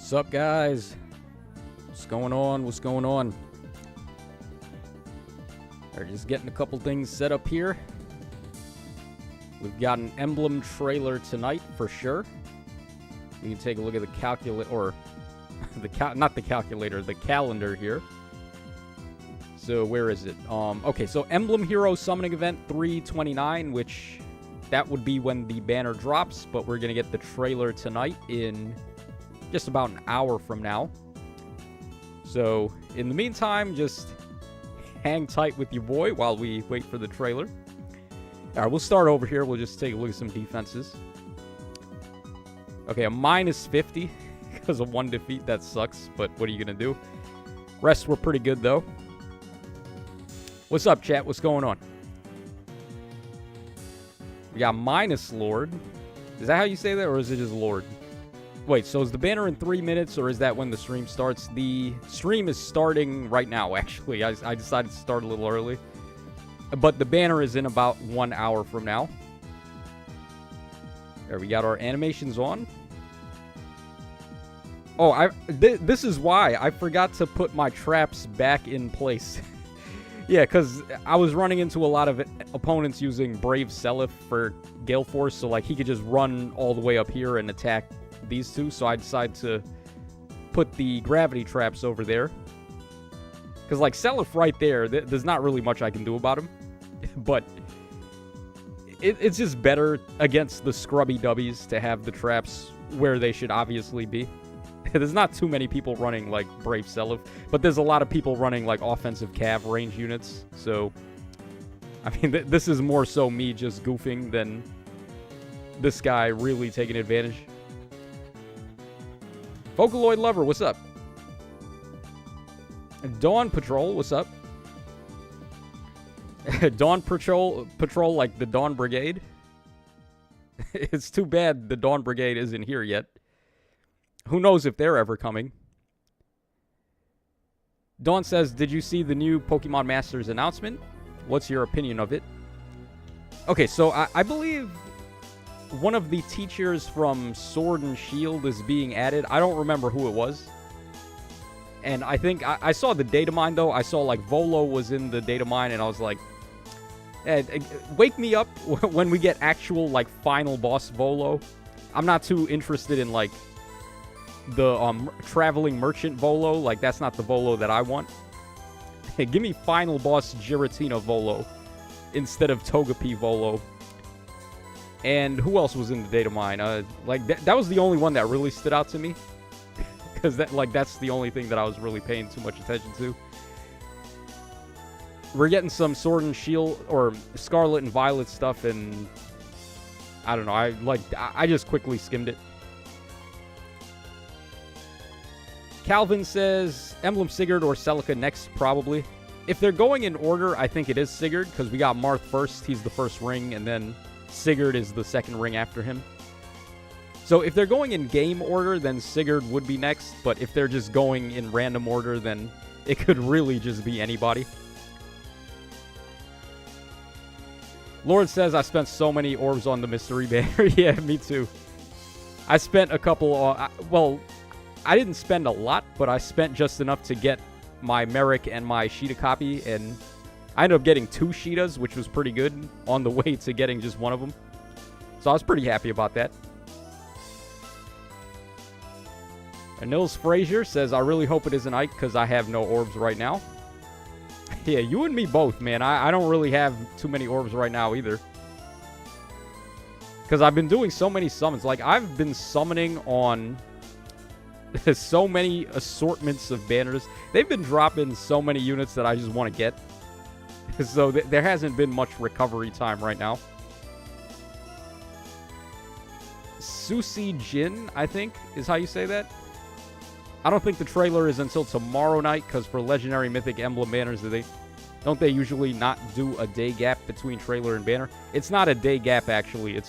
What's up, guys? What's going on? What's going on? They're just getting a couple things set up here. We've got an Emblem trailer tonight for sure. You can take a look at the calculator, or not the calculator, the calendar here. So where is it? Okay, so Emblem Hero summoning event 3/29, which that would be when the banner drops, but we're gonna get the trailer tonight in just about an hour from now. So in the meantime, just hang tight with your boy while we wait for the trailer. All right, we'll start over here. We'll just take a look at some defenses. Okay, a -50 because of one defeat. That sucks, but what are you going to do? Rest were pretty good, though. What's up, chat? What's going on? We got -Lord. Is that how you say that, or is it just Lord? Wait, so is the banner in 3 minutes, or is that when the stream starts? The stream is starting right now, actually. I decided to start a little early. But the banner is in about 1 hour from now. There, we got our animations on. Oh, this is why I forgot to put my traps back in place. Yeah, because I was running into a lot of opponents using Brave Seliph for Gale Force, so like he could just run all the way up here and attack these two. So I decided to put the gravity traps over there. Because like Seliph right there, there's not really much I can do about him. But it's just better against the scrubby dubbies to have the traps where they should obviously be. There's not too many people running like Brave Seliph, but there's a lot of people running like offensive cav range units. So, I mean, this is more so me just goofing than this guy really taking advantage. Vocaloid Lover, what's up? Dawn Patrol, what's up? Dawn Patrol like the Dawn Brigade. It's too bad the Dawn Brigade isn't here yet. Who knows if they're ever coming. Dawn says, did you see the new Pokemon Masters announcement? What's your opinion of it? Okay, so I believe one of the teachers from Sword and Shield is being added. I don't remember who it was. And I think I saw the data mine, though. I saw, like, Volo was in the data mine, and I was like, wake me up when we get actual, like, final boss Volo. I'm not too interested in, like, the traveling merchant Volo. Like, that's not the Volo that I want. Give me final boss Giratina Volo instead of Togepi Volo. And who else was in the data mine? Like, that was the only one that really stood out to me. Because that's the only thing that I was really paying too much attention to. We're getting some Sword and Shield, or Scarlet and Violet stuff, and I don't know, I just quickly skimmed it. Calvin says, Emblem Sigurd or Celica next, probably. If they're going in order, I think it is Sigurd, because we got Marth first, he's the first ring, and then Sigurd is the second ring after him. So if they're going in game order, then Sigurd would be next. But if they're just going in random order, then it could really just be anybody. Lord says, I spent so many orbs on the mystery banner. Yeah, me too. I spent a couple, well, I didn't spend a lot, but I spent just enough to get my Merrick and my Sheeta copy. And I ended up getting 2 Sheetas, which was pretty good on the way to getting just one of them. So I was pretty happy about that. And Nils Frazier says, I really hope it isn't Ike because I have no orbs right now. Yeah, you and me both, man. I don't really have too many orbs right now either. Because I've been doing so many summons. Like, I've been summoning on so many assortments of banners. They've been dropping so many units that I just want to get. So there hasn't been much recovery time right now. Susie Jin, I think, is how you say that. I don't think the trailer is until tomorrow night, because for Legendary Mythic Emblem banners, don't they usually not do a day gap between trailer and banner? It's not a day gap, actually.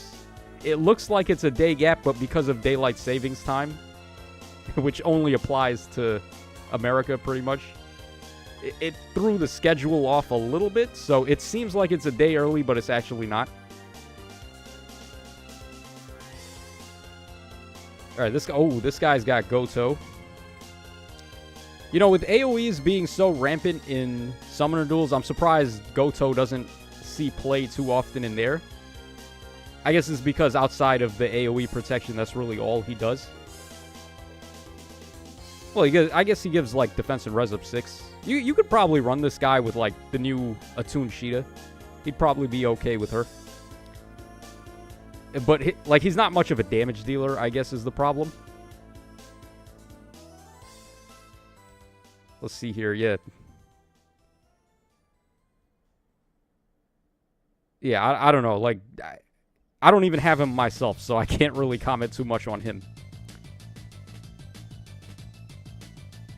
It looks like it's a day gap, but because of daylight savings time, which only applies to America pretty much, it threw the schedule off a little bit, so it seems like it's a day early, but it's actually not. All right, this guy's got Goto. You know, with AoEs being so rampant in Summoner Duels, I'm surprised Goto doesn't see play too often in there. I guess it's because outside of the AoE protection, that's really all he does. Well, I guess he gives, like, defense and res up 6. You could probably run this guy with, like, the new attuned Sheeta. He'd probably be okay with her. But, like, he's not much of a damage dealer, I guess, is the problem. Let's see here, yeah. Yeah, I don't know, like, I don't even have him myself, so I can't really comment too much on him.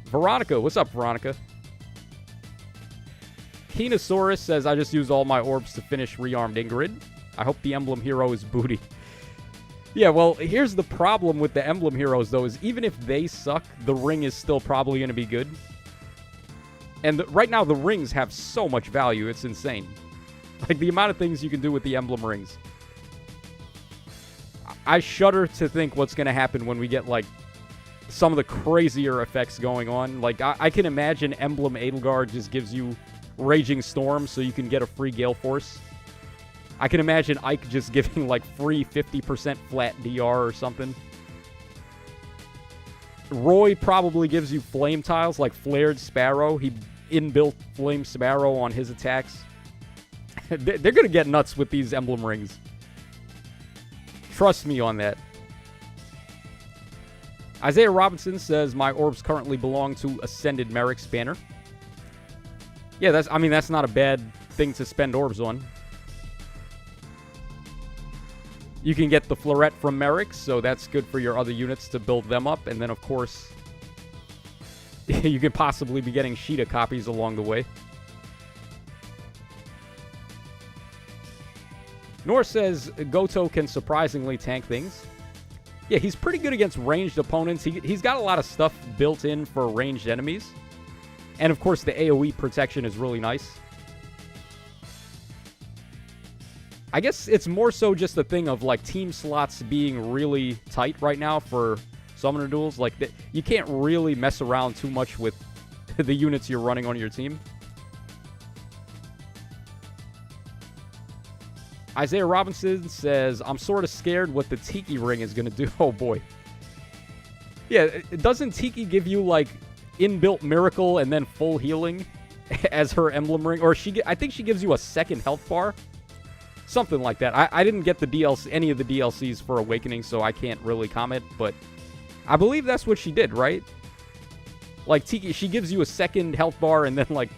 Veronica, what's up, Veronica? Kenosaurus says, I just used all my orbs to finish Rearmed Ingrid. I hope the Emblem Hero is booty. Yeah, well, here's the problem with the Emblem Heroes, though, is even if they suck, the ring is still probably going to be good. And right now, the rings have so much value, it's insane. Like, the amount of things you can do with the emblem rings. I shudder to think what's going to happen when we get, like, some of the crazier effects going on. Like, I can imagine Emblem Edelgard just gives you Raging Storm so you can get a free Gale Force. I can imagine Ike just giving, like, free 50% flat DR or something. Roy probably gives you flame tiles, like Flared Sparrow. He inbuilt Flame Sparrow on his attacks. They're going to get nuts with these emblem rings. Trust me on that. Isaiah Robinson says, my orbs currently belong to Ascended Merrick's banner. Yeah, that's not a bad thing to spend orbs on. You can get the Floret from Merrick, so that's good for your other units to build them up. And then, of course, you could possibly be getting Sheeta copies along the way. Nor says, Goto can surprisingly tank things. Yeah, he's pretty good against ranged opponents. He's got a lot of stuff built in for ranged enemies. And, of course, the AoE protection is really nice. I guess it's more so just a thing of, like, team slots being really tight right now for Summoner Duels. Like, you can't really mess around too much with the units you're running on your team. Isaiah Robinson says, I'm sort of scared what the Tiki ring is going to do. Oh, boy. Yeah, doesn't Tiki give you, like, inbuilt Miracle and then full healing as her emblem ring? Or I think she gives you a second health bar. Something like that. I didn't get the DLC, any of the DLCs for Awakening, so I can't really comment, but I believe that's what she did, right? Like, Tiki, she gives you a second health bar, and then, like,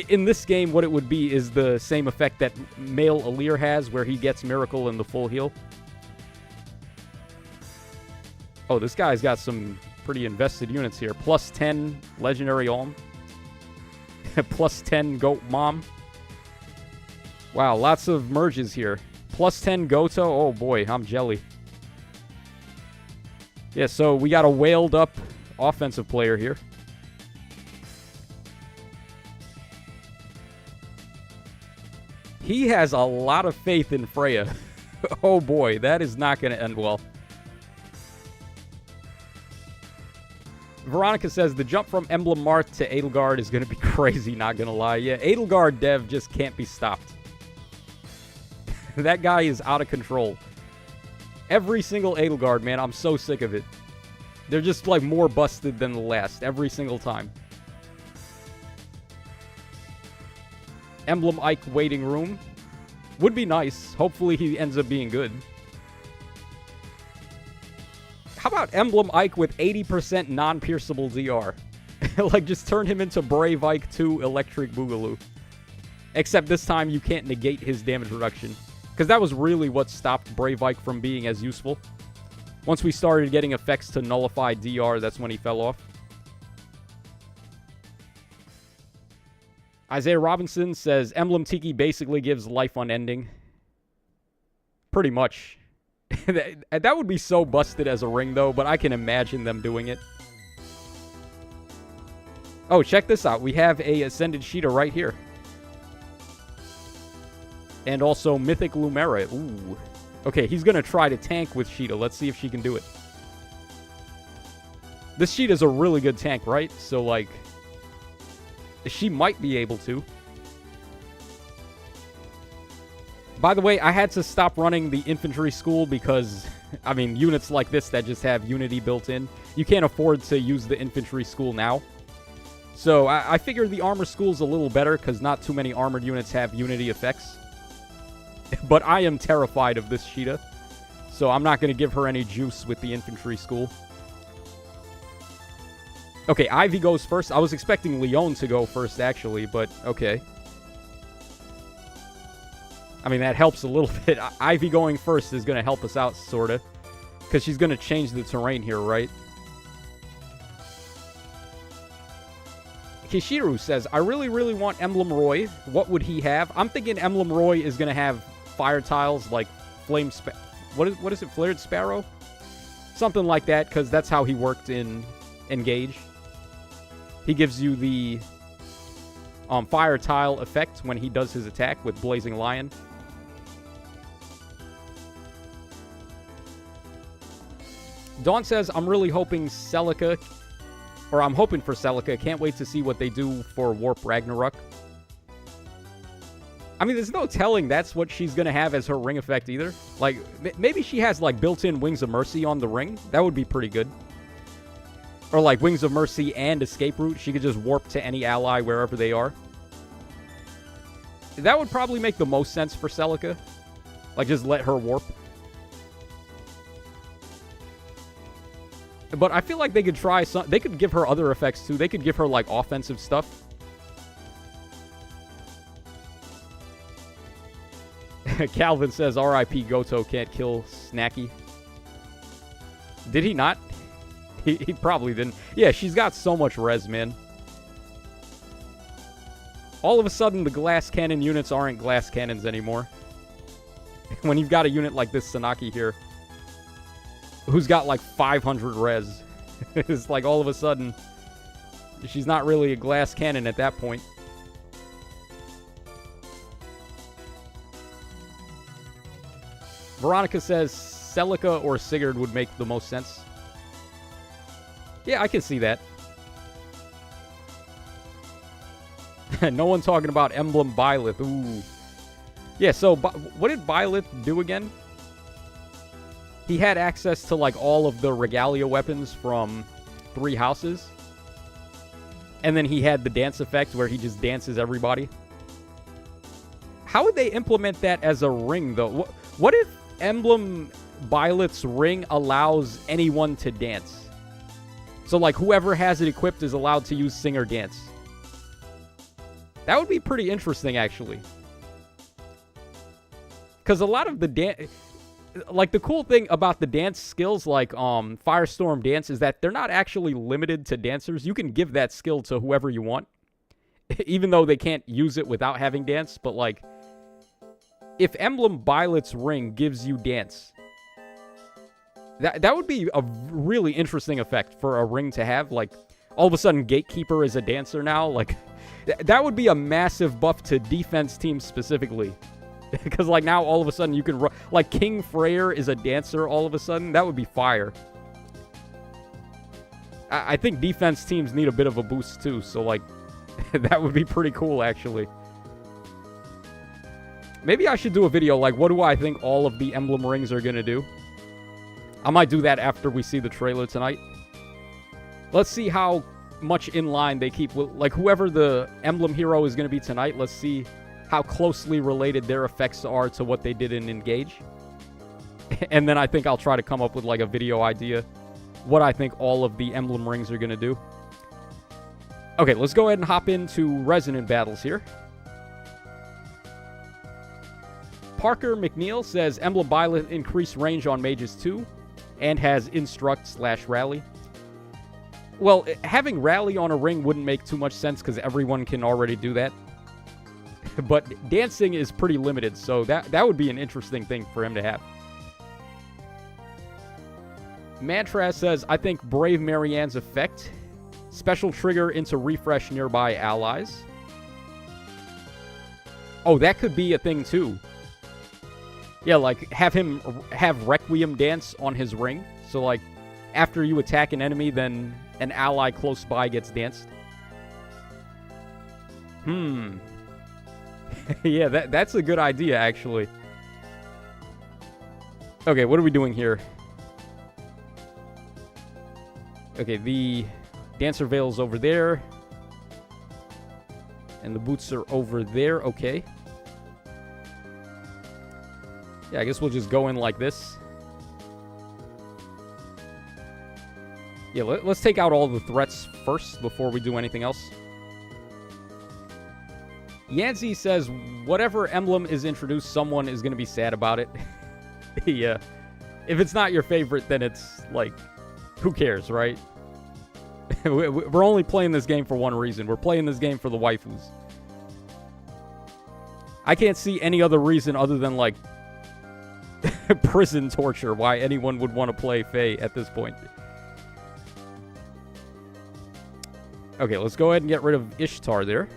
in this game, what it would be is the same effect that male Alir has, where he gets Miracle and the full heal. Oh, this guy's got some pretty invested units here. Plus 10 Legendary Olm. Plus 10 Goat Mom. Wow, lots of merges here. Plus 10 Goto. Oh, boy, I'm jelly. Yeah, so we got a whaled up offensive player here. He has a lot of faith in Freya. Oh, boy, that is not going to end well. Veronica says, the jump from Emblem Marth to Edelgard is going to be crazy, not going to lie. Yeah, Edelgard dev just can't be stopped. That guy is out of control. Every single Edelgard, man, I'm so sick of it. They're just, like, more busted than the last every single time. Emblem Ike waiting room. Would be nice. Hopefully he ends up being good. How about Emblem Ike with 80% non-pierceable DR? Like, just turn him into Brave Ike 2 Electric Boogaloo. Except this time you can't negate his damage reduction. Because that was really what stopped Brave Ike from being as useful. Once we started getting effects to nullify DR, that's when he fell off. Isaiah Robinson says, Emblem Tiki basically gives life unending. Pretty much. That would be so busted as a ring, though, but I can imagine them doing it. Oh, check this out. We have a Ascended Sheeta right here. And also Mythic Lumera. Ooh. Okay, he's going to try to tank with Sheeta. Let's see if she can do it. This Sheeta's a really good tank, right? So, like, She might be able to. By the way, I had to stop running the infantry school because, I mean, units like this that just have Unity built in, you can't afford to use the infantry school now. So I figure the armor school's a little better because not too many armored units have Unity effects. But I am terrified of this Sheeta, so I'm not going to give her any juice with the infantry school. Okay, Ivy goes first. I was expecting Leon to go first, actually, but okay. I mean, that helps a little bit. Ivy going first is going to help us out, sort of. Because she's going to change the terrain here, right? Kishiru says, I really, really want Emblem Roy. What would he have? I'm thinking Emblem Roy is going to have fire tiles like Flame what is it? Flared Sparrow? Something like that, because that's how he worked in Engage. He gives you the fire tile effect when he does his attack with Blazing Lion. Dawn says, I'm really hoping Celica, or I'm hoping for Celica. Can't wait to see what they do for Warp Ragnarok. I mean, there's no telling that's what she's going to have as her ring effect either. Like, maybe she has, like, built-in Wings of Mercy on the ring. That would be pretty good. Or, like, Wings of Mercy and Escape Route. She could just warp to any ally wherever they are. That would probably make the most sense for Celica. Like, just let her warp. But I feel like they could try some... They could give her other effects, too. They could give her, like, offensive stuff. Calvin says, R.I.P. Goto can't kill Snacky. Did he not? He probably didn't. Yeah, she's got so much res, man. All of a sudden, the glass cannon units aren't glass cannons anymore. When you've got a unit like this Sanaki here, who's got like 500 res. It's like all of a sudden, she's not really a glass cannon at that point. Veronica says Celica or Sigurd would make the most sense. Yeah, I can see that. No one talking about Emblem Byleth. Ooh. Yeah, so what did Byleth do again? He had access to, like, all of the Regalia weapons from 3 houses. And then he had the dance effect where he just dances everybody. How would they implement that as a ring, though? What if Emblem Byleth's ring allows anyone to dance? So, like, whoever has it equipped is allowed to use Sing or Dance. That would be pretty interesting, actually. Because a lot of the like, the cool thing about the dance skills, like Firestorm Dance, is that they're not actually limited to dancers. You can give that skill to whoever you want, even though they can't use it without having dance. But, like, if Emblem Byleth's ring gives you dance, that would be a really interesting effect for a ring to have. Like, all of a sudden, Gatekeeper is a dancer now. Like, that would be a massive buff to defense teams specifically. Because, like, now all of a sudden you can... Like, King Freyr is a dancer all of a sudden. That would be fire. I think defense teams need a bit of a boost, too. So, like, that would be pretty cool, actually. Maybe I should do a video, like, what do I think all of the Emblem rings are going to do? I might do that after we see the trailer tonight. Let's see how much in line they keep... Like, whoever the Emblem Hero is going to be tonight, let's see how closely related their effects are to what they did in Engage. And then I think I'll try to come up with, like, a video idea what I think all of the Emblem rings are going to do. Okay, let's go ahead and hop into Resonant Battles here. Parker McNeil says Emblem Byleth increased range on mages too, and has Instruct/Rally. Well, having Rally on a ring wouldn't make too much sense because everyone can already do that. But dancing is pretty limited, so that would be an interesting thing for him to have. Mantras says, I think Brave Marianne's effect. Special trigger into refresh nearby allies. Oh, that could be a thing too. Yeah, like, have Requiem dance on his ring. So, like, after you attack an enemy, then an ally close by gets danced. Yeah, that's a good idea, actually. Okay, what are we doing here? Okay, the dancer veil's over there. And the boots are over there. Okay. Yeah, I guess we'll just go in like this. Yeah, let's take out all the threats first before we do anything else. Yancy says, whatever emblem is introduced, someone is going to be sad about it. Yeah. If it's not your favorite, then it's, like, who cares, right? We're only playing this game for one reason. We're playing this game for the waifus. I can't see any other reason other than, like, prison torture why anyone would want to play Faye at this point. Okay, let's go ahead and get rid of Ishtar there.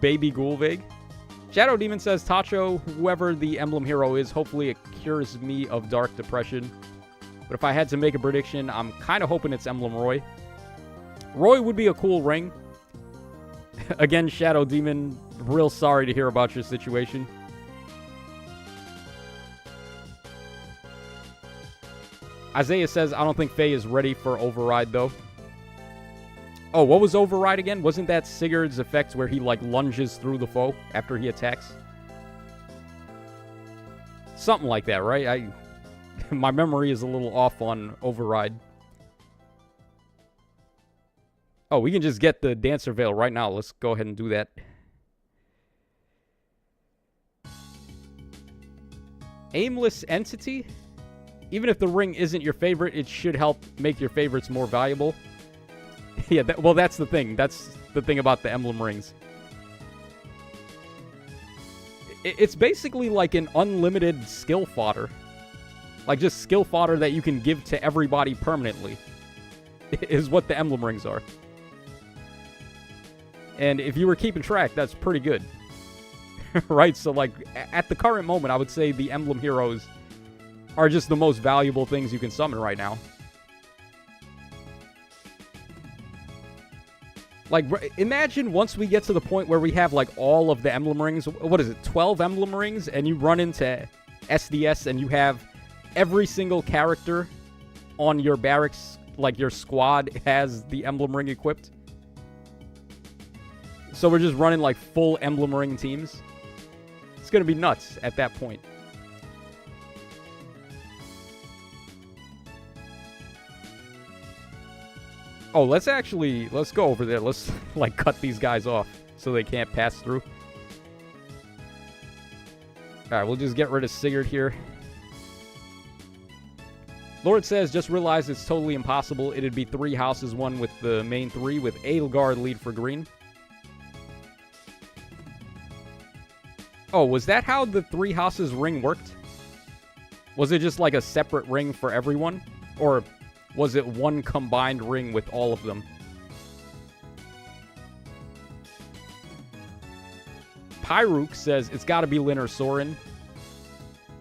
Baby Gulvig. Shadow Demon says, Tacho, whoever the Emblem Hero is, hopefully it cures me of dark depression. But if I had to make a prediction, I'm kind of hoping it's Emblem Roy. Roy would be a cool ring. Again, Shadow Demon, real sorry to hear about your situation. Isaiah says, I don't think Faye is ready for Override, though. Oh, what was Override again? Wasn't that Sigurd's effect where he, like, lunges through the foe after he attacks? Something like that, right? My memory is a little off on Override. Oh, we can just get the Dancer Veil right now. Let's go ahead and do that. Aimless Entity? Even if the ring isn't your favorite, it should help make your favorites more valuable. Yeah, well, that's the thing. That's the thing about the emblem rings. It's basically like an unlimited skill fodder. Like, just skill fodder that you can give to everybody permanently. Is what the emblem rings are. And if you were keeping track, that's pretty good. Right? So, like, at the current moment, I would say the Emblem Heroes are just the most valuable things you can summon right now. Like, imagine once we get to the point where we have, like, all of the emblem rings. What is it, 12 emblem rings? And you run into SDS and you have every single character on your barracks, like your squad, has the emblem ring equipped. So we're just running, like, full emblem ring teams. It's going to be nuts at that point. Oh, let's go over there. Let's, like, cut these guys off so they can't pass through. Alright, we'll just get rid of Sigurd here. Lord says, just realized it's totally impossible. It'd be 3 houses, one with the main 3, with Edelgard lead for green. Oh, was that how the 3 houses ring worked? Was it just like a separate ring for everyone? Or was it one combined ring with all of them? Pyrook says, it's gotta be Lyn or Soren.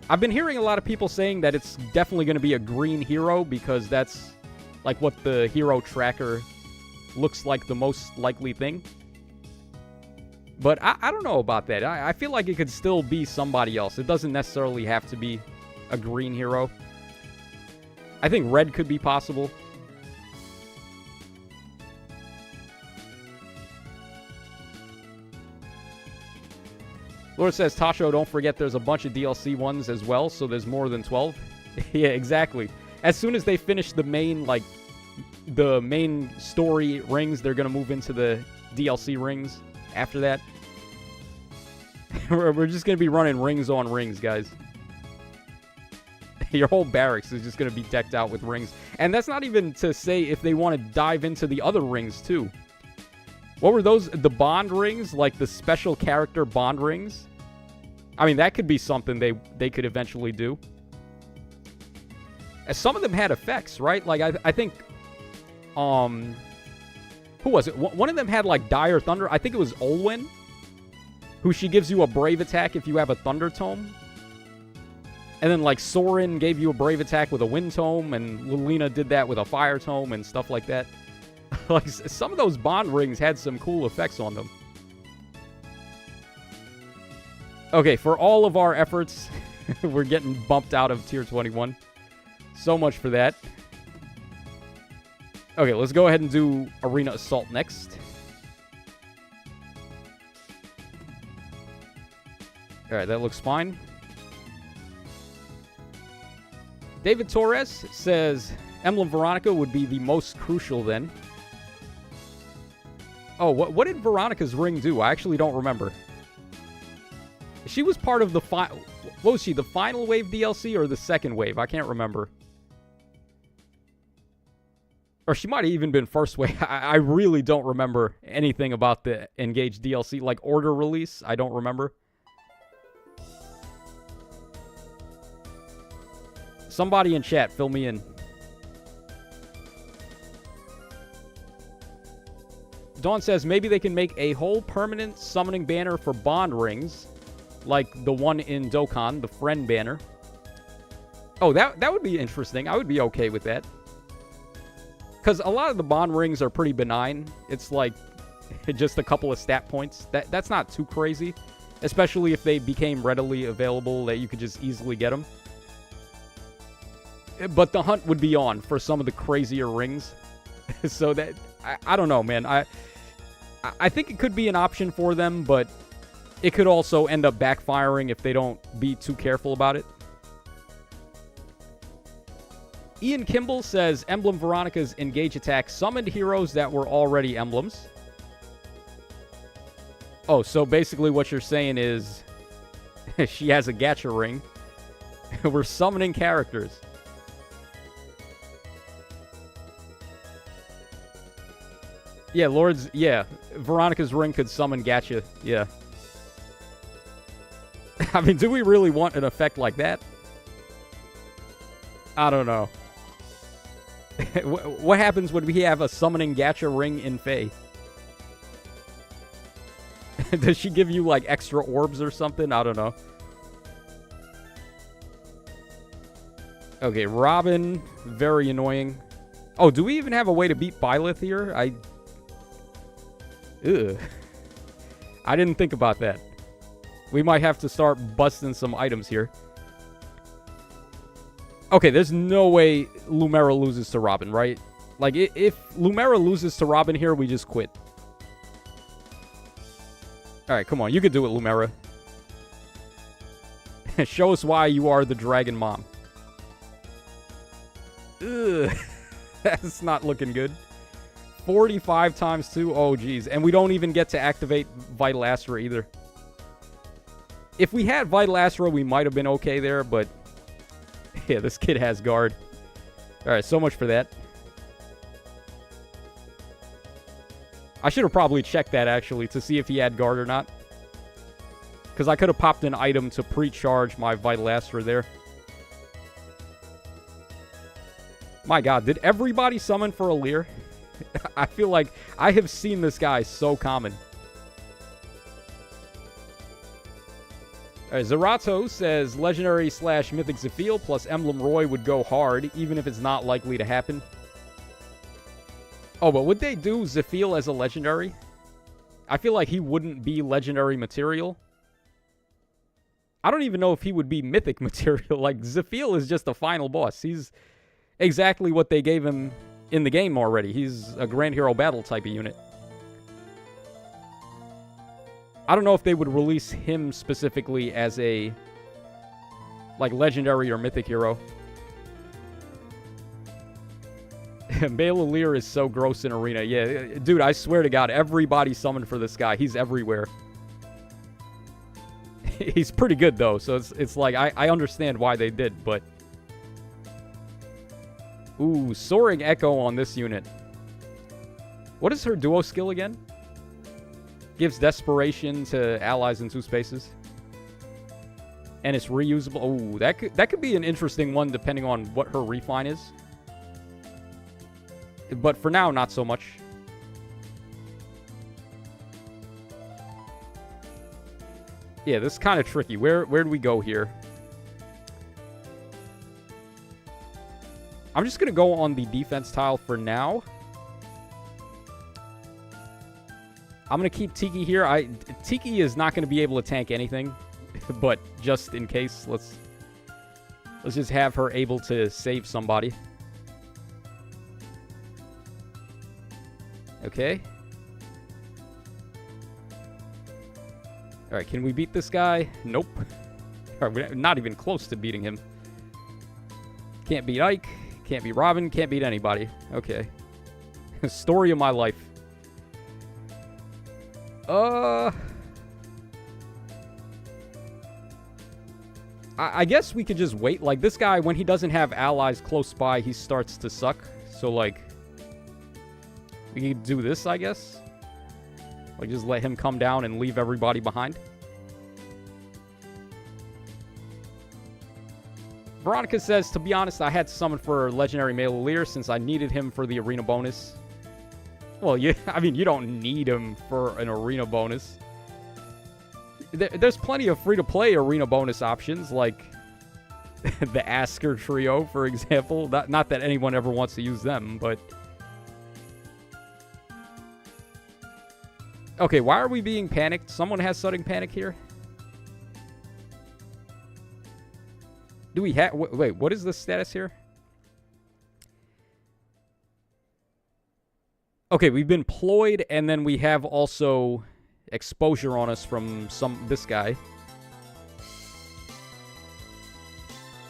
I've been hearing a lot of people saying that it's definitely going to be a green hero because that's, like, what the hero tracker looks like the most likely thing. But I don't know about that. I feel like it could still be somebody else. It doesn't necessarily have to be a green hero. I think red could be possible. Lord says, Tasho, don't forget there's a bunch of DLC ones as well, so there's more than 12. Yeah, exactly. As soon as they finish the main, like, the main story rings, they're going to move into the DLC rings after that. We're just going to be running rings on rings, guys. Your whole barracks is just going to be decked out with rings. And that's not even to say if they want to dive into the other rings, too. What were those? The bond rings? Like the special character bond rings? I mean, that could be something they could eventually do. Some of them had effects, right? Like, I think... Who was it? One of them had, like, Dire Thunder. I think it was Olwen. Who she gives you a Brave attack if you have a Thunder Tome. And then, like, Soren gave you a Brave attack with a Wind Tome. And Lilina did that with a Fire Tome and stuff like that. Like, some of those bond rings had some cool effects on them. Okay, for all of our efforts, we're getting bumped out of Tier 21. So much for that. Okay, let's go ahead and do Arena Assault next. Alright, that looks fine. David Torres says Emblem Veronica would be the most crucial then. Oh, what did Veronica's ring do? I actually don't remember. She was part of the final... What was she, the final wave DLC or the second wave? I can't remember. Or she might have even been first wave. I really don't remember anything about the Engage DLC. Like, order release, I don't remember. Somebody in chat, fill me in. Dawn says maybe they can make a whole permanent summoning banner for bond rings, like the one in Dokkan, the friend banner. Oh, that would be interesting. I would be okay with that. Because a lot of the bond rings are pretty benign. It's like just a couple of stat points. That's not too crazy, especially if they became readily available that you could just easily get them. But the hunt would be on for some of the crazier rings. So that, I don't know, man. I think it could be an option for them, but it could also end up backfiring if they don't be too careful about it. Ian Kimball says Emblem Veronica's Engage attack summoned heroes that were already emblems. Oh, so basically what you're saying is she has a gacha ring. We're summoning characters. Yeah, Lords, yeah. Veronica's ring could summon gacha, yeah. I mean, do we really want an effect like that? I don't know. What happens when we have a summoning gacha ring in Fae? Does she give you, like, extra orbs or something? I don't know. Okay, Robin, very annoying. Oh, do we even have a way to beat Byleth here? Ugh. I didn't think about that. We might have to start busting some items here. Okay, there's no way Lumera loses to Robin, right? Like, if Lumera loses to Robin here, we just quit. Alright, come on. You could do it, Lumera. Show us why you are the Dragon Mom. Ugh. That's not looking good. 45 times 2. Oh, geez. And we don't even get to activate Vital Astra either. If we had Vital Astra, we might have been okay there, but... Yeah, this kid has guard. Alright, so much for that. I should have probably checked that, actually, to see if he had guard or not. Because I could have popped an item to pre-charge my Vital Astra there. My god, did everybody summon for Alear? I feel like I have seen this guy so common. Zerato says Legendary / Mythic Zephiel plus Emblem Roy would go hard, even if it's not likely to happen. Oh, but would they do Zephiel as a Legendary? I feel like he wouldn't be Legendary material. I don't even know if he would be Mythic material. Like, Zephiel is just a final boss. He's exactly what they gave him in the game already. He's a Grand Hero Battle type of unit. I don't know if they would release him specifically as a, like, Legendary or Mythic hero. Male Alear is so gross in Arena. Yeah, dude, I swear to God, everybody summoned for this guy. He's everywhere. He's pretty good, though, so it's like, I understand why they did, but... Ooh, Soaring Echo on this unit. What is her duo skill again? Gives Desperation to allies in 2 spaces. And it's reusable. Oh, that could be an interesting one depending on what her refine is. But for now, not so much. Yeah, this is kind of tricky. Where do we go here? I'm just going to go on the defense tile for now. I'm going to keep Tiki here. Tiki is not going to be able to tank anything, but just in case, let's just have her able to save somebody. Okay. All right, can we beat this guy? Nope. All right, we're not even close to beating him. Can't beat Ike. Can't beat Robin. Can't beat anybody. Okay. Story of my life. I guess we could just wait. Like, this guy, when he doesn't have allies close by, he starts to suck. So, like, we could do this, I guess. Like, just let him come down and leave everybody behind. Veronica says, to be honest, I had to summon for Legendary Male Lear since I needed him for the arena bonus. Well, I mean, you don't need him for an arena bonus. There's plenty of free-to-play arena bonus options, like the Asker Trio, for example. Not that anyone ever wants to use them, but... Okay, why are we being panicked? Someone has sudden panic here? Do we have... Wait, what is the status here? Okay, we've been ployed, and then we have also exposure on us from this guy.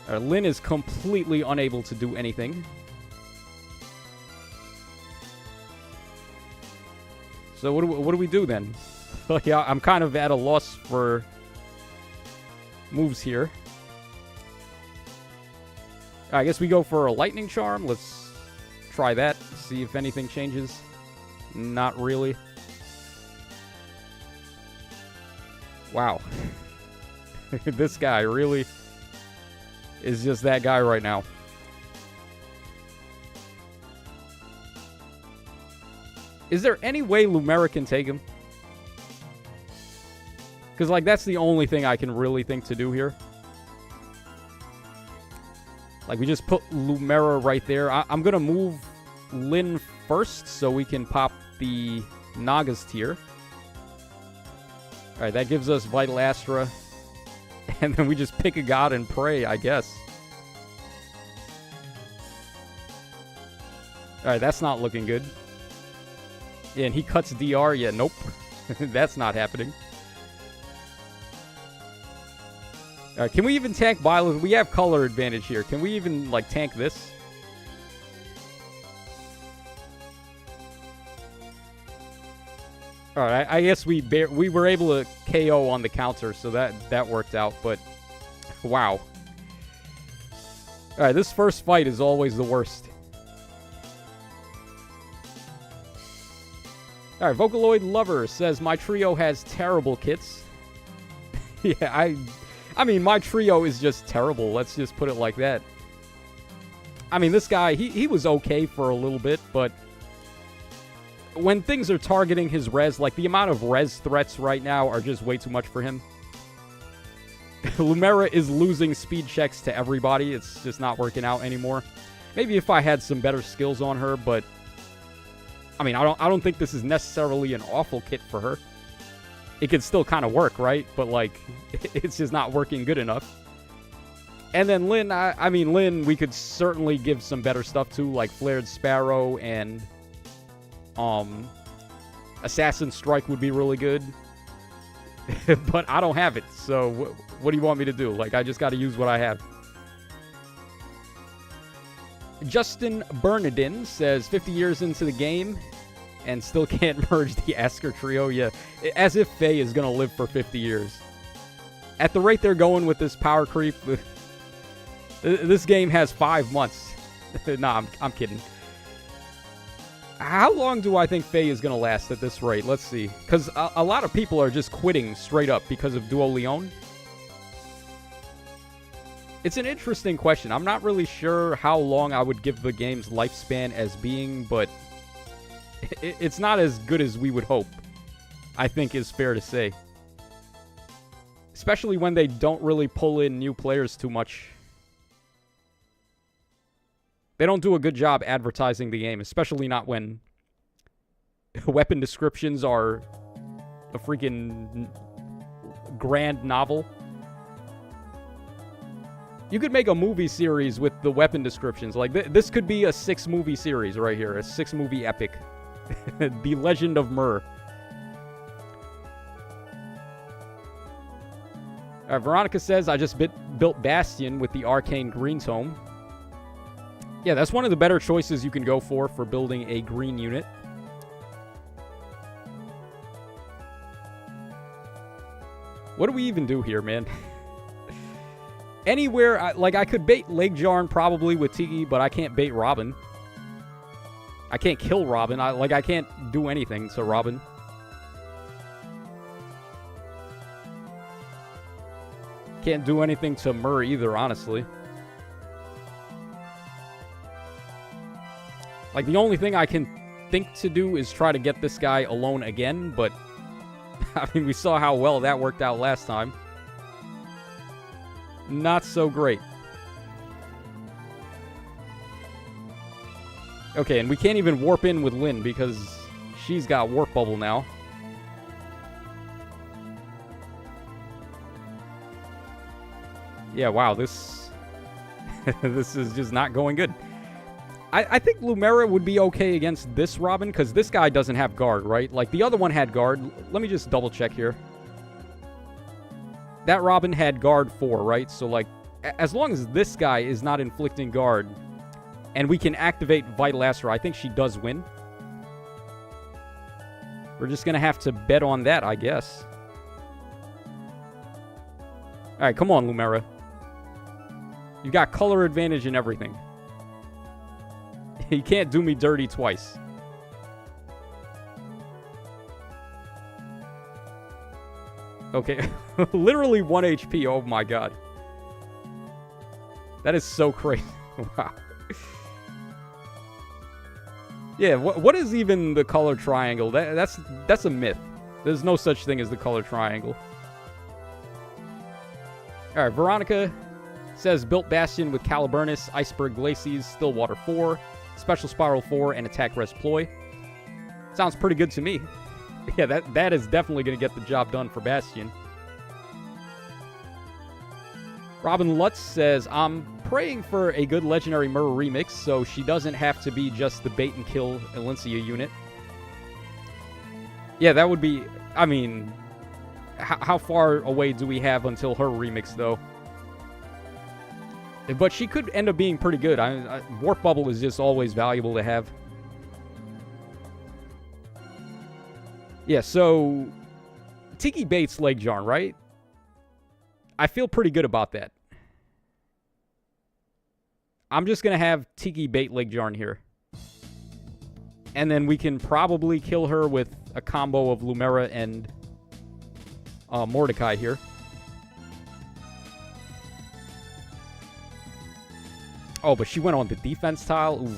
Lynn is completely unable to do anything. So what do we do then? Yeah, I'm kind of at a loss for moves here. I guess we go for a lightning charm. Let's try that. See if anything changes. Not really. Wow. This guy really is just that guy right now. Is there any way Lumera can take him? Because, like, that's the only thing I can really think to do here. Like, we just put Lumera right there. I'm going to move Lynn first so we can pop the Naga's tier. Alright, that gives us Vital Astra. And then we just pick a god and pray, I guess. Alright, that's not looking good. Yeah, and he cuts DR. Yeah, nope. That's not happening. Alright, can we even tank Byleth? We have color advantage here. Can we even, like, tank this? Alright, I guess we were able to KO on the counter, so that worked out, but... Wow. Alright, this first fight is always the worst. Alright, Vocaloid Lover says, my trio has terrible kits. Yeah, I mean, my trio is just terrible. Let's just put it like that. I mean, this guy, he was okay for a little bit, but... When things are targeting his res, like, the amount of res threats right now are just way too much for him. Lumera is losing speed checks to everybody. It's just not working out anymore. Maybe if I had some better skills on her, but... I mean, I don't think this is necessarily an awful kit for her. It could still kind of work, right? But, like, it's just not working good enough. And then Lynn, I mean, Lynn, we could certainly give some better stuff to, like Flared Sparrow and... Assassin Strike would be really good. But I don't have it, so what do you want me to do? Like, I just gotta use what I have. Justin Bernardin says, 50 years into the game and still can't merge the Asker trio. Yeah, as if Faye is gonna live for 50 years. At the rate they're going with this power creep, this game has 5 months. Nah, I'm kidding. How long do I think Faye is going to last at this rate? Let's see. Because a lot of people are just quitting straight up because of Duo Leon. It's an interesting question. I'm not really sure how long I would give the game's lifespan as being, but it's not as good as we would hope, I think is fair to say. Especially when they don't really pull in new players too much. They don't do a good job advertising the game, especially not when weapon descriptions are a freaking grand novel. You could make a movie series with the weapon descriptions. Like, this could be a 6-movie series right here. A 6-movie epic. The Legend of Myrrh. Veronica says, I just built Bastion with the Arcane Green Tome. Yeah, that's one of the better choices you can go for building a green unit. What do we even do here, man? Anywhere, I could bait Lake Jarn probably with Tiki, but I can't bait Robin. I can't kill Robin. I can't do anything to Robin. Can't do anything to Myrrh either, honestly. Like, the only thing I can think to do is try to get this guy alone again, but I mean, we saw how well that worked out last time. Not so great. Okay, and we can't even warp in with Lynn because she's got Warp Bubble now. Yeah, wow, this this is just not going good. I think Lumera would be okay against this Robin because this guy doesn't have guard, right? Like, the other one had guard. Let me just double check here. That Robin had guard 4, right? So, like, as long as this guy is not inflicting guard and we can activate Vital Astra, I think she does win. We're just going to have to bet on that, I guess. All right, come on, Lumera. You got color advantage and everything. You can't do me dirty twice. Okay, literally 1 HP. Oh my god. That is so crazy. Wow. Yeah, what is even the color triangle? That's a myth. There's no such thing as the color triangle. Alright, Veronica says built Bastion with Caliburnus, Iceberg Glacies, Stillwater 4, Special Spiral 4, and Attack Res Ploy. Sounds pretty good to me. Yeah, that is definitely going to get the job done for Bastion. Robin Lutz says, I'm praying for a good Legendary Myrrh remix so she doesn't have to be just the bait and kill Elincia unit. Yeah, that would be... I mean, how far away do we have until her remix, though? But she could end up being pretty good. Warp Bubble is just always valuable to have. Yeah, so Tiki baits Lake Jarn, right? I feel pretty good about that. I'm just going to have Tiki bait Lake Jarn here. And then we can probably kill her with a combo of Lumera and Mordecai here. Oh, but she went on the defense tile. Ooh.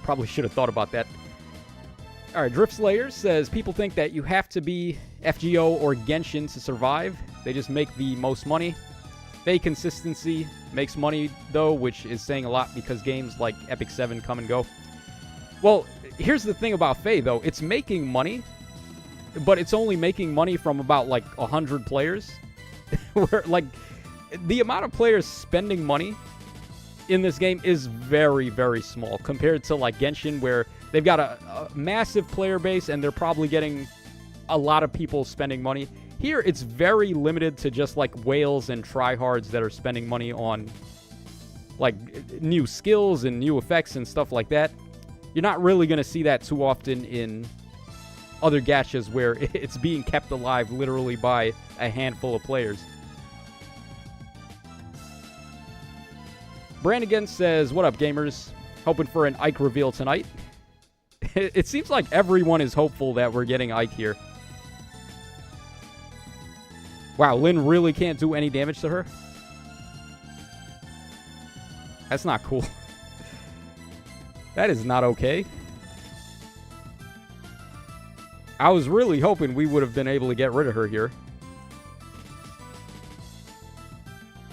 Probably should have thought about that. All right, Drift Slayer says, people think that you have to be FGO or Genshin to survive. They just make the most money. Fake consistency makes money, though, which is saying a lot because games like Epic 7 come and go. Well, here's the thing about Faye, though. It's making money, but it's only making money from about, like, 100 players. Where, like, the amount of players spending money in this game is very, very small compared to, like, Genshin, where they've got a massive player base and they're probably getting a lot of people spending money. Here, it's very limited to just, like, whales and tryhards that are spending money on, like, new skills and new effects and stuff like that. You're not really going to see that too often in other gachas where it's being kept alive literally by a handful of players. Brannigan says, what up, gamers? Hoping for an Ike reveal tonight. It seems like everyone is hopeful that we're getting Ike here. Wow, Lynn really can't do any damage to her? That's not cool. That is not okay. I was really hoping we would have been able to get rid of her here.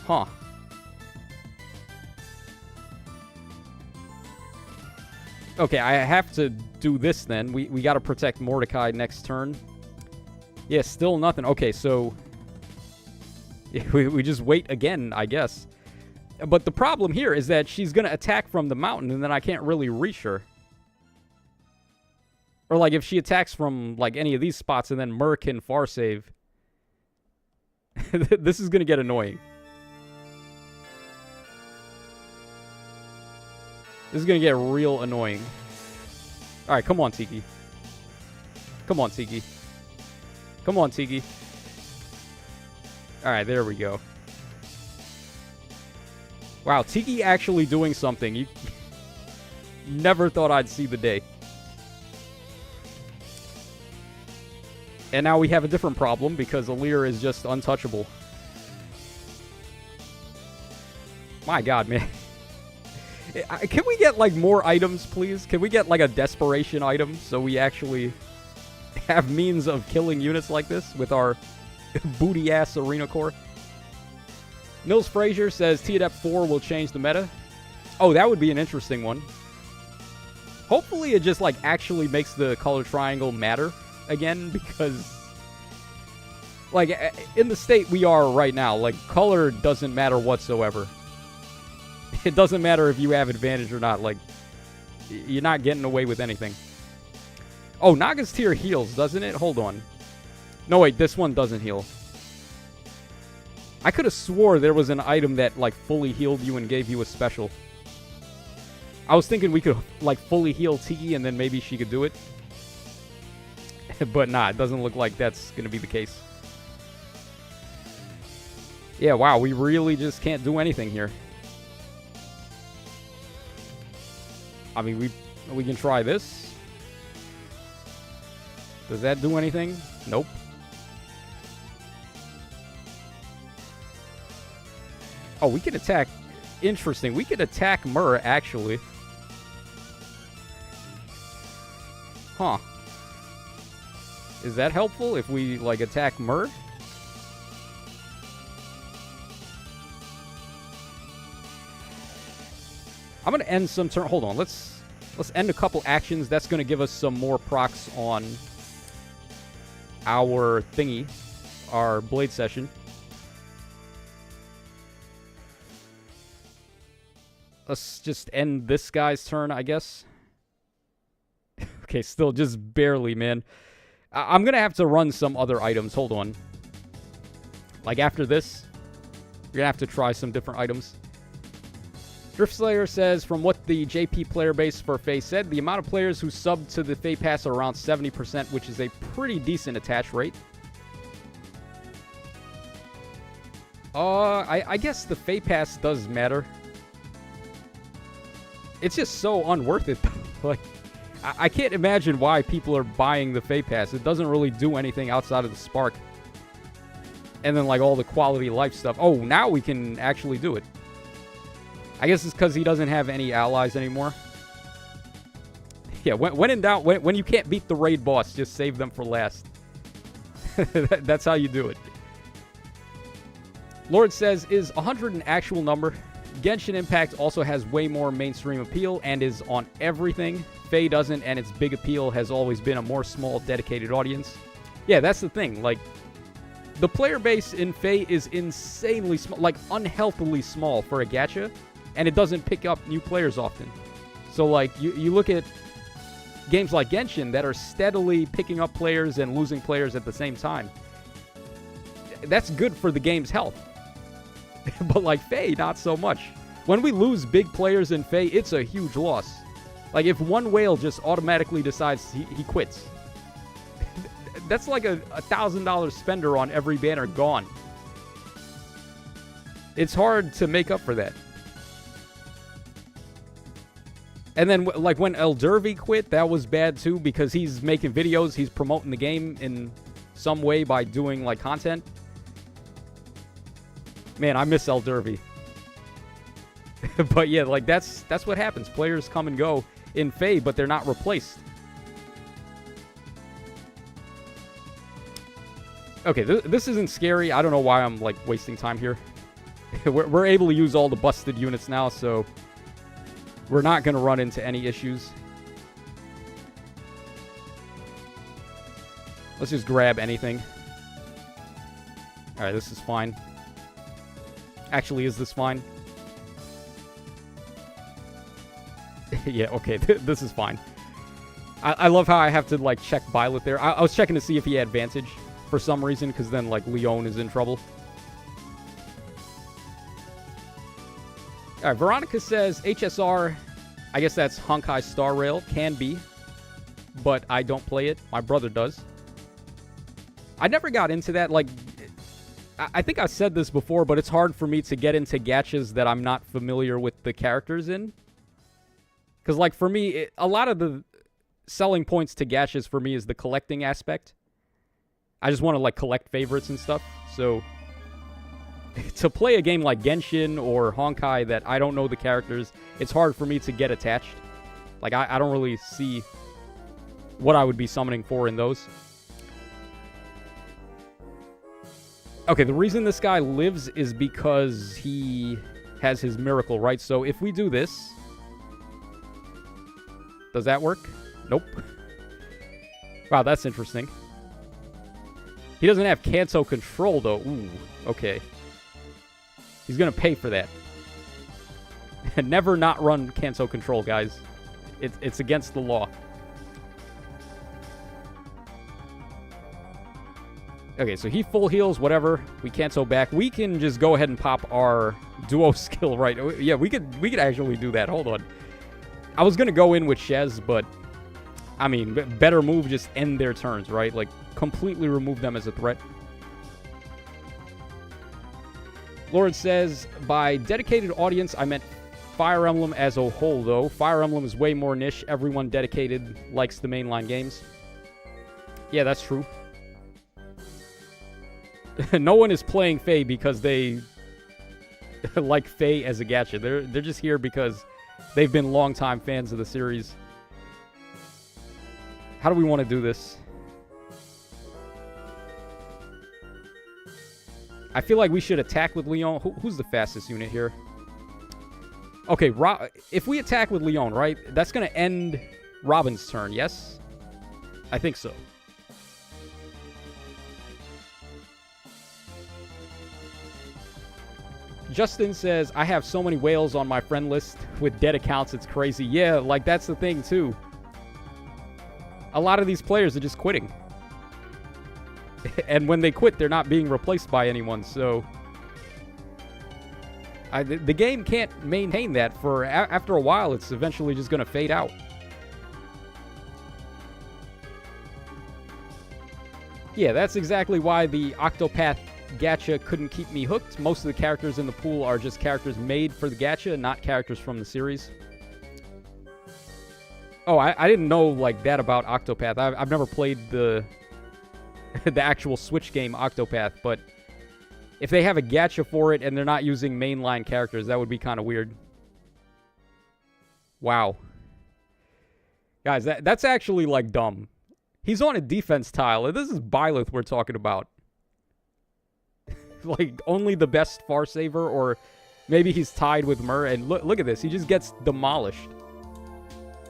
Huh. Okay, I have to do this then. We got to protect Mordecai next turn. Yeah, still nothing. Okay, so we just wait again, I guess. But the problem here is that she's going to attack from the mountain, and then I can't really reach her. Or, like, if she attacks from, like, any of these spots, and then Mur can far save. This is going to get annoying. This is going to get real annoying. Alright, come on, Tiki. Come on, Tiki. Come on, Tiki. Alright, there we go. Wow, Tiki actually doing something. You never thought I'd see the day. And now we have a different problem because Alear is just untouchable. My god, man. Can we get, like, more items, please? Can we get, like, a desperation item so we actually have means of killing units like this with our booty-ass arena core? Nils Frazier says T-Adept 4 will change the meta. Oh, that would be an interesting one. Hopefully it just, like, actually makes the color triangle matter again, because, like, in the state we are right now, like, color doesn't matter whatsoever. It doesn't matter if you have advantage or not. Like, you're not getting away with anything. Oh, Naga's tier heals, doesn't it? Hold on. No, wait, this one doesn't heal. I could have swore there was an item that, like, fully healed you and gave you a special. I was thinking we could, like, fully heal Tiki and then maybe she could do it. But nah, it doesn't look like that's going to be the case. Yeah, wow, we really just can't do anything here. I mean, we can try this. Does that do anything? Nope. Oh, we can attack. Interesting. We could attack Mur, actually. Huh. Is that helpful if we, like, attack Mur? I'm going to end some turn. Hold on. Let's end a couple actions. That's going to give us some more procs on our thingy, our blade session. Let's just end this guy's turn, I guess. Okay, still just barely, man. I'm going to have to run some other items. Hold on. Like, after this, we're going to have to try some different items. Driftslayer says, from what the JP player base for Faye said, the amount of players who sub to the Faye Pass are around 70%, which is a pretty decent attach rate. I guess the Faye Pass does matter. It's just so unworth it, though. Like, I can't imagine why people are buying the Faye Pass. It doesn't really do anything outside of the Spark. And then, like, all the quality of life stuff. Oh, now we can actually do it. I guess it's because he doesn't have any allies anymore. Yeah, when in doubt, when you can't beat the raid boss, just save them for last. That's how you do it. Lord says, is 100 an actual number? Genshin Impact also has way more mainstream appeal and is on everything. Faye doesn't, and its big appeal has always been a more small, dedicated audience. Yeah, that's the thing. Like, the player base in Faye is insanely small, like unhealthily small for a gacha, and it doesn't pick up new players often. So, like, you look at games like Genshin that are steadily picking up players and losing players at the same time. That's good for the game's health. But, like, Faye, not so much. When we lose big players in Faye, it's a huge loss. Like, if one whale just automatically decides he quits, that's like a $1,000 spender on every banner gone. It's hard to make up for that. And then, like, when Eldervy quit, that was bad, too, because he's making videos. He's promoting the game in some way by doing, like, content. Man, I miss Eldervy. But, yeah, like, that's what happens. Players come and go in Faye, but they're not replaced. Okay, this isn't scary. I don't know why I'm, like, wasting time here. We're able to use all the busted units now, so we're not going to run into any issues. Let's just grab anything. Alright, this is fine. Actually, is this fine? Yeah, okay, this is fine. I love how I have to, like, check Byleth there. I was checking to see if he had advantage for some reason, because then, like, Leon is in trouble. Alright, Veronica says, HSR, I guess that's Honkai Star Rail, can be, but I don't play it. My brother does. I never got into that, like, I think I said this before, but it's hard for me to get into gachas that I'm not familiar with the characters in. Because, like, for me, a lot of the selling points to gachas for me is the collecting aspect. I just want to, like, collect favorites and stuff. So, to play a game like Genshin or Honkai that I don't know the characters, it's hard for me to get attached. Like, I don't really see what I would be summoning for in those. Okay, the reason this guy lives is because he has his miracle, right? So, if we do this... Does that work? Nope. Wow, that's interesting. He doesn't have Kanto control, though. Ooh, okay. He's gonna pay for that. Never not run Kanto control, guys. It's against the law. Okay, so he full heals, whatever. We Kanto back. We can just go ahead and pop our duo skill, right? Yeah, we could actually do that. Hold on. I was gonna go in with Shez, but I mean, better move, just end their turns, right? Like, completely remove them as a threat. Lord says, by dedicated audience, I meant Fire Emblem as a whole, though. Fire Emblem is way more niche. Everyone dedicated likes the mainline games. Yeah, that's true. No one is playing Faye because they like Faye as a gacha. They're just here because they've been longtime fans of the series. How do we want to do this? I feel like we should attack with Leon. Who's the fastest unit here? Okay, if we attack with Leon, right? That's going to end Robin's turn, yes? I think so. Justin says, I have so many whales on my friend list with dead accounts, it's crazy. Yeah, like, that's the thing, too. A lot of these players are just quitting. And when they quit, they're not being replaced by anyone, so... the game can't maintain that for... After a while, it's eventually just going to fade out. Yeah, that's exactly why the Octopath gacha couldn't keep me hooked. Most of the characters in the pool are just characters made for the gacha, not characters from the series. Oh, I didn't know, like, that about Octopath. I've never played the the actual Switch game Octopath, but if they have a gacha for it and they're not using mainline characters, that would be kind of weird. Wow. Guys, that's actually, like, dumb. He's on a defense tile, and this is Byleth we're talking about. Like, only the best Farsaver, or maybe he's tied with Mur, and look at this. He just gets demolished.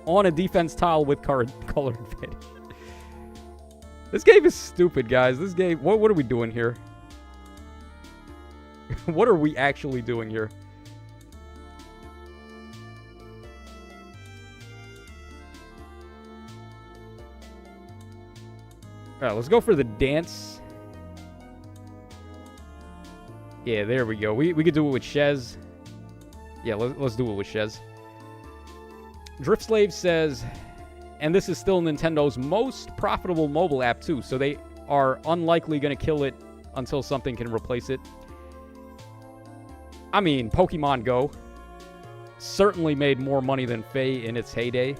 On a defense tile with color advantage. This game is stupid, guys. This game... What are we doing here? What are we actually doing here? Alright, let's go for the dance. Yeah, there we go. We could do it with Shez. Yeah, let's do it with Shez. Drift Slave says, and this is still Nintendo's most profitable mobile app, too, so they are unlikely going to kill it until something can replace it. I mean, Pokemon Go certainly made more money than Faye in its heyday.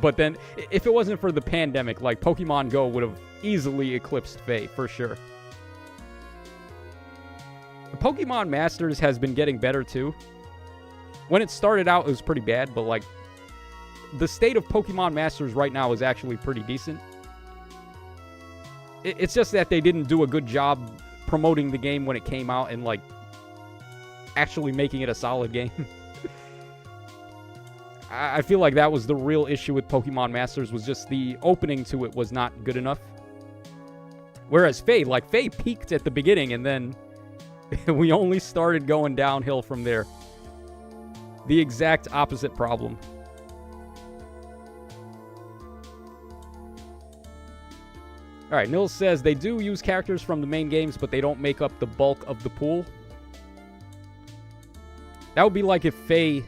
But then, if it wasn't for the pandemic, like, Pokemon Go would have easily eclipsed Faye, for sure. Pokemon Masters has been getting better, too. When it started out, it was pretty bad, but, like, the state of Pokemon Masters right now is actually pretty decent. It's just that they didn't do a good job promoting the game when it came out and, like, actually making it a solid game. I feel like that was the real issue with Pokemon Masters, was just the opening to it was not good enough. Whereas Faye peaked at the beginning, and then we only started going downhill from there. The exact opposite problem. Alright, Nils says, they do use characters from the main games, but they don't make up the bulk of the pool. That would be like if Faye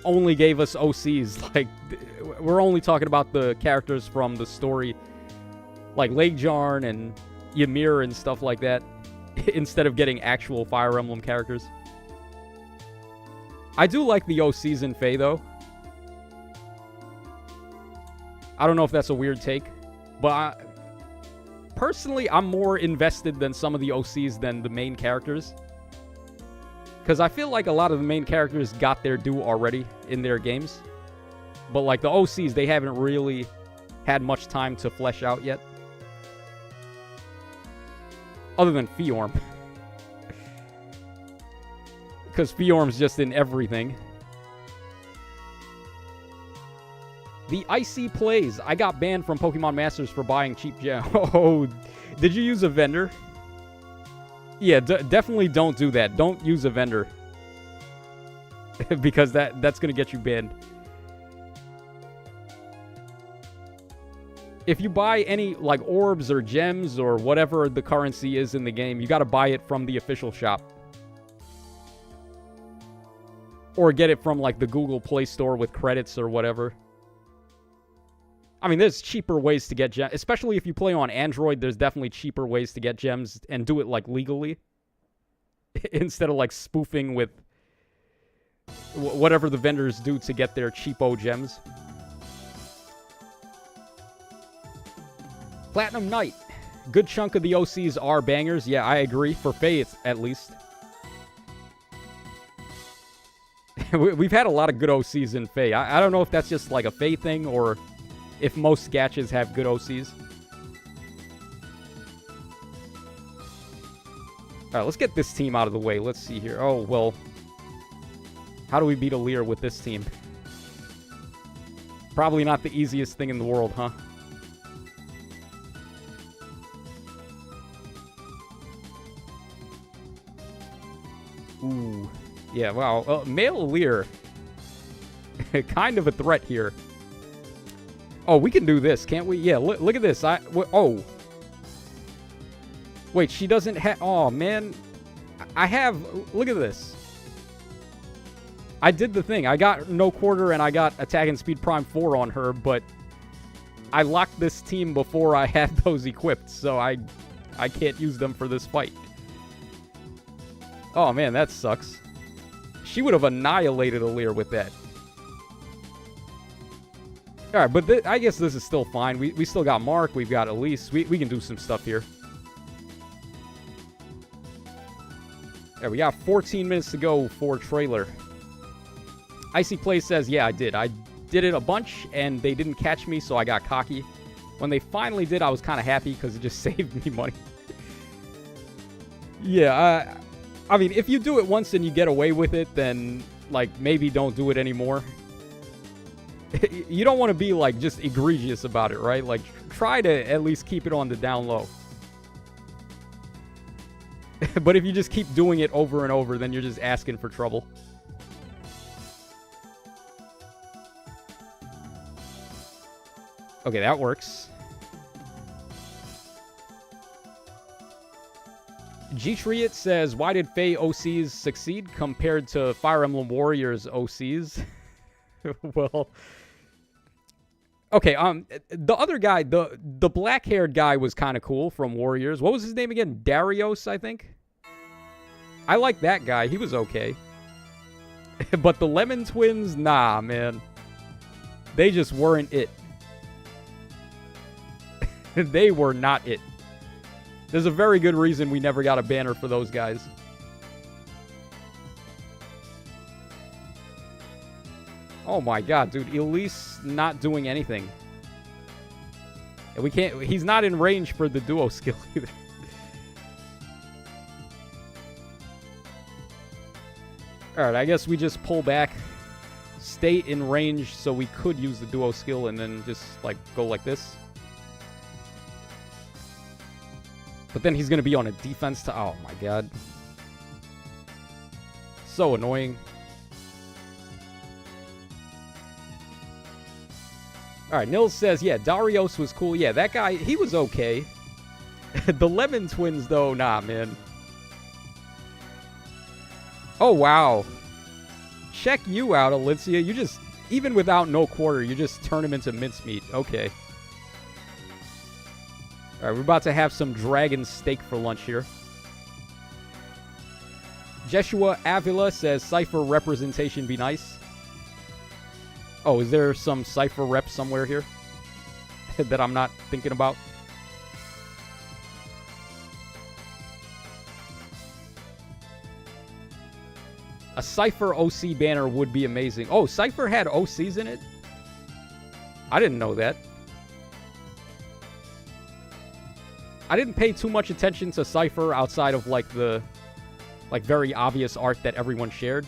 only gave us OCs. Like, we're only talking about the characters from the story, like Leggjarn and Ymir and stuff like that, instead of getting actual Fire Emblem characters. I do like the OCs in Faye, though. I don't know if that's a weird take, but personally, I'm more invested than some of the OCs than the main characters. Because I feel like a lot of the main characters got their due already in their games. But like the OCs, they haven't really had much time to flesh out yet. Other than Fiorm. Because Fiorm's just in everything. The Icy Plays. I got banned from Pokemon Masters for buying cheap gems. Oh, did you use a vendor? Yeah, definitely don't do that. Don't use a vendor. Because that's going to get you banned. If you buy any, like, orbs or gems or whatever the currency is in the game, you got to buy it from the official shop. Or get it from, like, the Google Play Store with credits or whatever. I mean, there's cheaper ways to get gems. Especially if you play on Android, there's definitely cheaper ways to get gems and do it, like, legally. Instead of, like, spoofing with whatever the vendors do to get their cheapo gems. Platinum Knight. Good chunk of the OCs are bangers. Yeah, I agree. For Faye, at least. We've had a lot of good OCs in Faye. I don't know if that's just, like, a Faye thing or if most Sketches have good OCs. Alright, let's get this team out of the way. Let's see here. Oh, well. How do we beat a Leer with this team? Probably not the easiest thing in the world, huh? Ooh. Yeah, wow. Male Leer. Kind of a threat here. Oh, we can do this, can't we? Yeah, look at this. Oh. Wait, she doesn't have... Oh, man. I have... Look at this. I did the thing. I got No Quarter and I got Attack and Speed Prime 4 on her, but I locked this team before I had those equipped, so I can't use them for this fight. Oh, man, that sucks. She would have annihilated a Leer with that. Alright, but I guess this is still fine. We still got Mark. We've got Elise. We can do some stuff here. Alright, we got 14 minutes to go for trailer. Icy Play says, yeah, I did. I did it a bunch, and they didn't catch me, so I got cocky. When they finally did, I was kind of happy, because it just saved me money. Yeah, I mean, if you do it once and you get away with it, then, like, maybe don't do it anymore. You don't want to be, like, just egregious about it, right? Like, try to at least keep it on the down low. But if you just keep doing it over and over, then you're just asking for trouble. Okay, that works. G-Triet says, why did Faye OCs succeed compared to Fire Emblem Warriors OCs? Well... Okay, the other guy, the black-haired guy was kind of cool from Warriors. What was his name again? Darius, I think? I like that guy. He was okay. But the Lemon Twins, nah, man. They just weren't it. They were not it. There's a very good reason we never got a banner for those guys. Oh my god, dude. Elise not doing anything. And we can't... He's not in range for the duo skill either. Alright, I guess we just pull back. stay in range, so we could use the duo skill and then just, like, go like this. But then he's going to be on a defense to... Oh, my God. So annoying. Alright, Nils says, yeah, Darius was cool. Yeah, that guy, he was okay. The Lemon Twins, though, nah, man. Oh, wow. Check you out, Alicia. You just, even without no quarter, you just turn him into mincemeat. Okay. Alright, we're about to have some dragon steak for lunch here. Jeshua Avila says, Cypher representation be nice. Oh, is there some Cypher rep somewhere here that I'm not thinking about? A Cypher OC banner would be amazing. Oh, Cypher had OCs in it? I didn't know that. I didn't pay too much attention to Cypher outside of, like, the... like, very obvious art that everyone shared.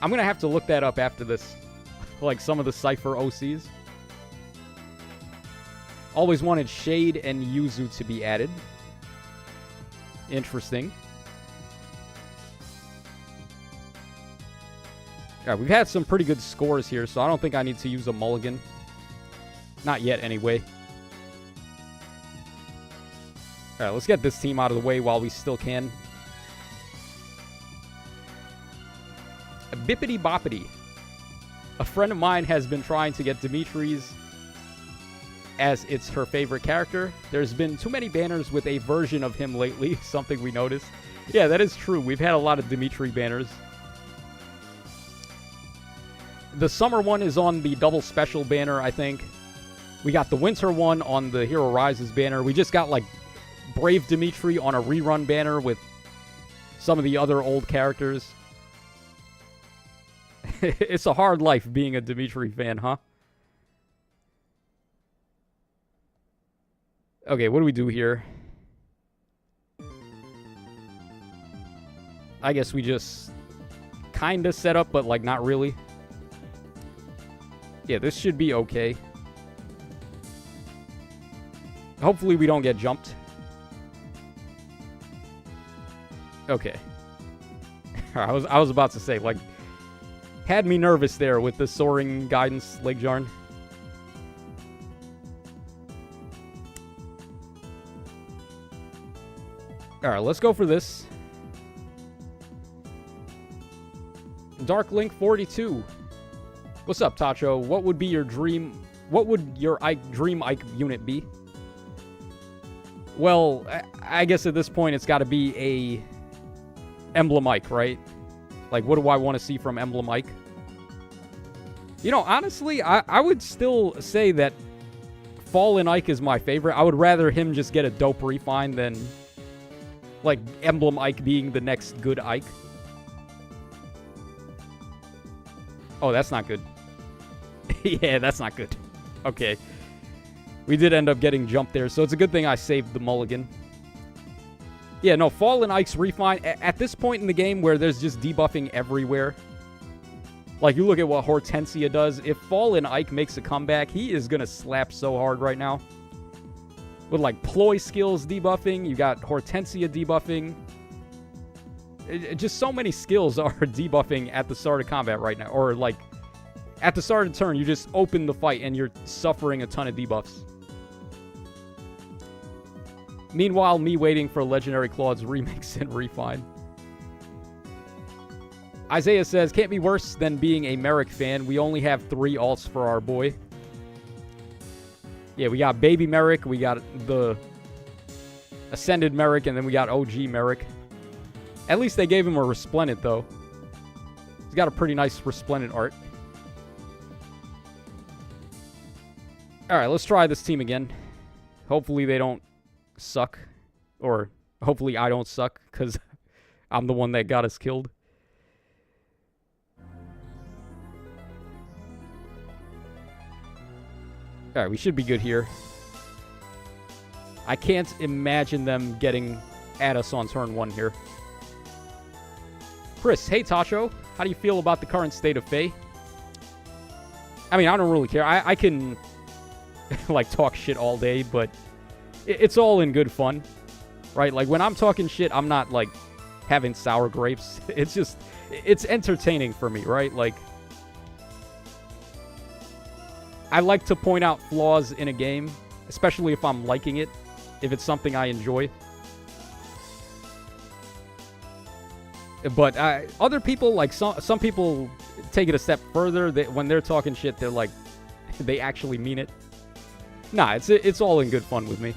I'm gonna have to look that up after this. Like, some of the Cypher OCs. Always wanted Shade and Yuzu to be added. Interesting. Alright, we've had some pretty good scores here, so I don't think I need to use a mulligan. Not yet, anyway. Alright, let's get this team out of the way while we still can. Bippity Boppity. A friend of mine has been trying to get Dimitri's as it's her favorite character. There's been too many banners with a version of him lately, something we noticed. Yeah, that is true. We've had a lot of Dimitri banners. The summer one is on the double special banner, I think. We got the winter one on the Hero Rises banner. We just got, like, Brave Dimitri on a rerun banner with some of the other old characters. It's a hard life being a Dimitri fan, huh? Okay, what do we do here? I guess we just kind of set up, but, like, not really. Yeah, this should be okay. Hopefully we don't get jumped. Okay. I was about to say, like, had me nervous there with the soaring guidance leg jarn. Alright, let's go for this. Dark Link 42. What's up, Tacho? What would be your dream... What would your dream Ike unit be? Well, I guess at this point it's got to be a Emblem Ike, right? Like, what do I want to see from Emblem Ike? You know, honestly, I would still say that Fallen Ike is my favorite. I would rather him just get a dope refine than, like, Emblem Ike being the next good Ike. Oh, that's not good. Yeah, that's not good. Okay. We did end up getting jumped there, so it's a good thing I saved the mulligan. Yeah, no, Fallen Ike's refine, at this point in the game where there's just debuffing everywhere, like, you look at what Hortensia does, if Fallen Ike makes a comeback, he is going to slap so hard right now. With, like, Ploy skills debuffing, you got Hortensia debuffing. Just so many skills are debuffing at the start of combat right now. Or, like, at the start of the turn, you just open the fight and you're suffering a ton of debuffs. Meanwhile, me waiting for Legendary Claude's remix and refine. Isaiah says, can't be worse than being a Merrick fan. We only have 3 alts for our boy. Yeah, we got Baby Merrick, we got the Ascended Merrick, and then we got OG Merrick. At least they gave him a Resplendent, though. He's got a pretty nice Resplendent art. Alright, let's try this team again. Hopefully they don't suck. Or hopefully I don't suck, because I'm the one that got us killed. Alright, we should be good here. I can't imagine them getting at us on turn 1 here. Chris, hey Tacho, how do you feel about the current state of Faye? I mean, I don't really care. I can, like, talk shit all day, but it's all in good fun, right? Like, when I'm talking shit, I'm not, like, having sour grapes. It's just, it's entertaining for me, right? Like, I like to point out flaws in a game, especially if I'm liking it, if it's something I enjoy. But other people, like, some people take it a step further. When they're talking shit, they're like, they actually mean it. Nah, it's all in good fun with me.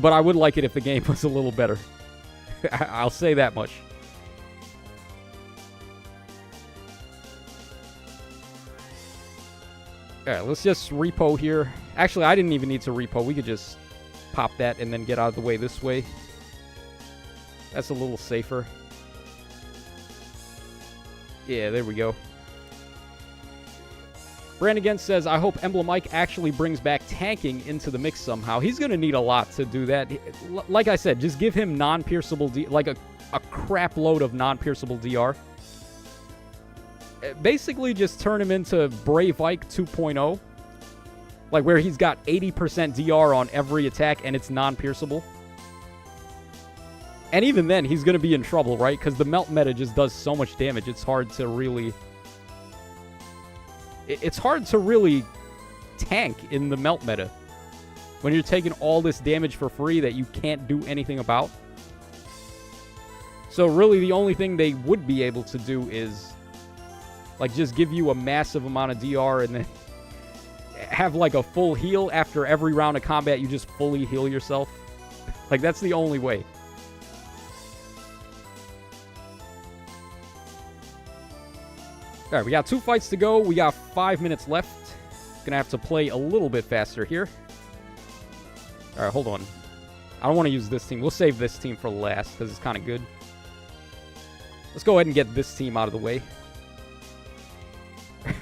But I would like it if the game was a little better. I'll say that much. Alright, let's just repo here. Actually, I didn't even need to repo. We could just pop that and then get out of the way this way. That's a little safer. Yeah, there we go. Brannigan says, I hope Emblem Mike actually brings back tanking into the mix somehow. He's going to need a lot to do that. Like I said, just give him non-pierceable, like a crap load of non-pierceable DR. Basically, just turn him into Brave Ike 2.0. Like, where he's got 80% DR on every attack and it's non-pierceable. And even then, he's going to be in trouble, right? Because the melt meta just does so much damage, it's hard to really... It's hard to really tank in the melt meta. When you're taking all this damage for free that you can't do anything about. So really, the only thing they would be able to do is... like, just give you a massive amount of DR and then... have, like, a full heal after every round of combat. You just fully heal yourself. Like, that's the only way. Alright, we got 2 fights to go. We got 5 minutes left. Gonna have to play a little bit faster here. Alright, hold on. I don't want to use this team. We'll save this team for last, because it's kind of good. Let's go ahead and get this team out of the way.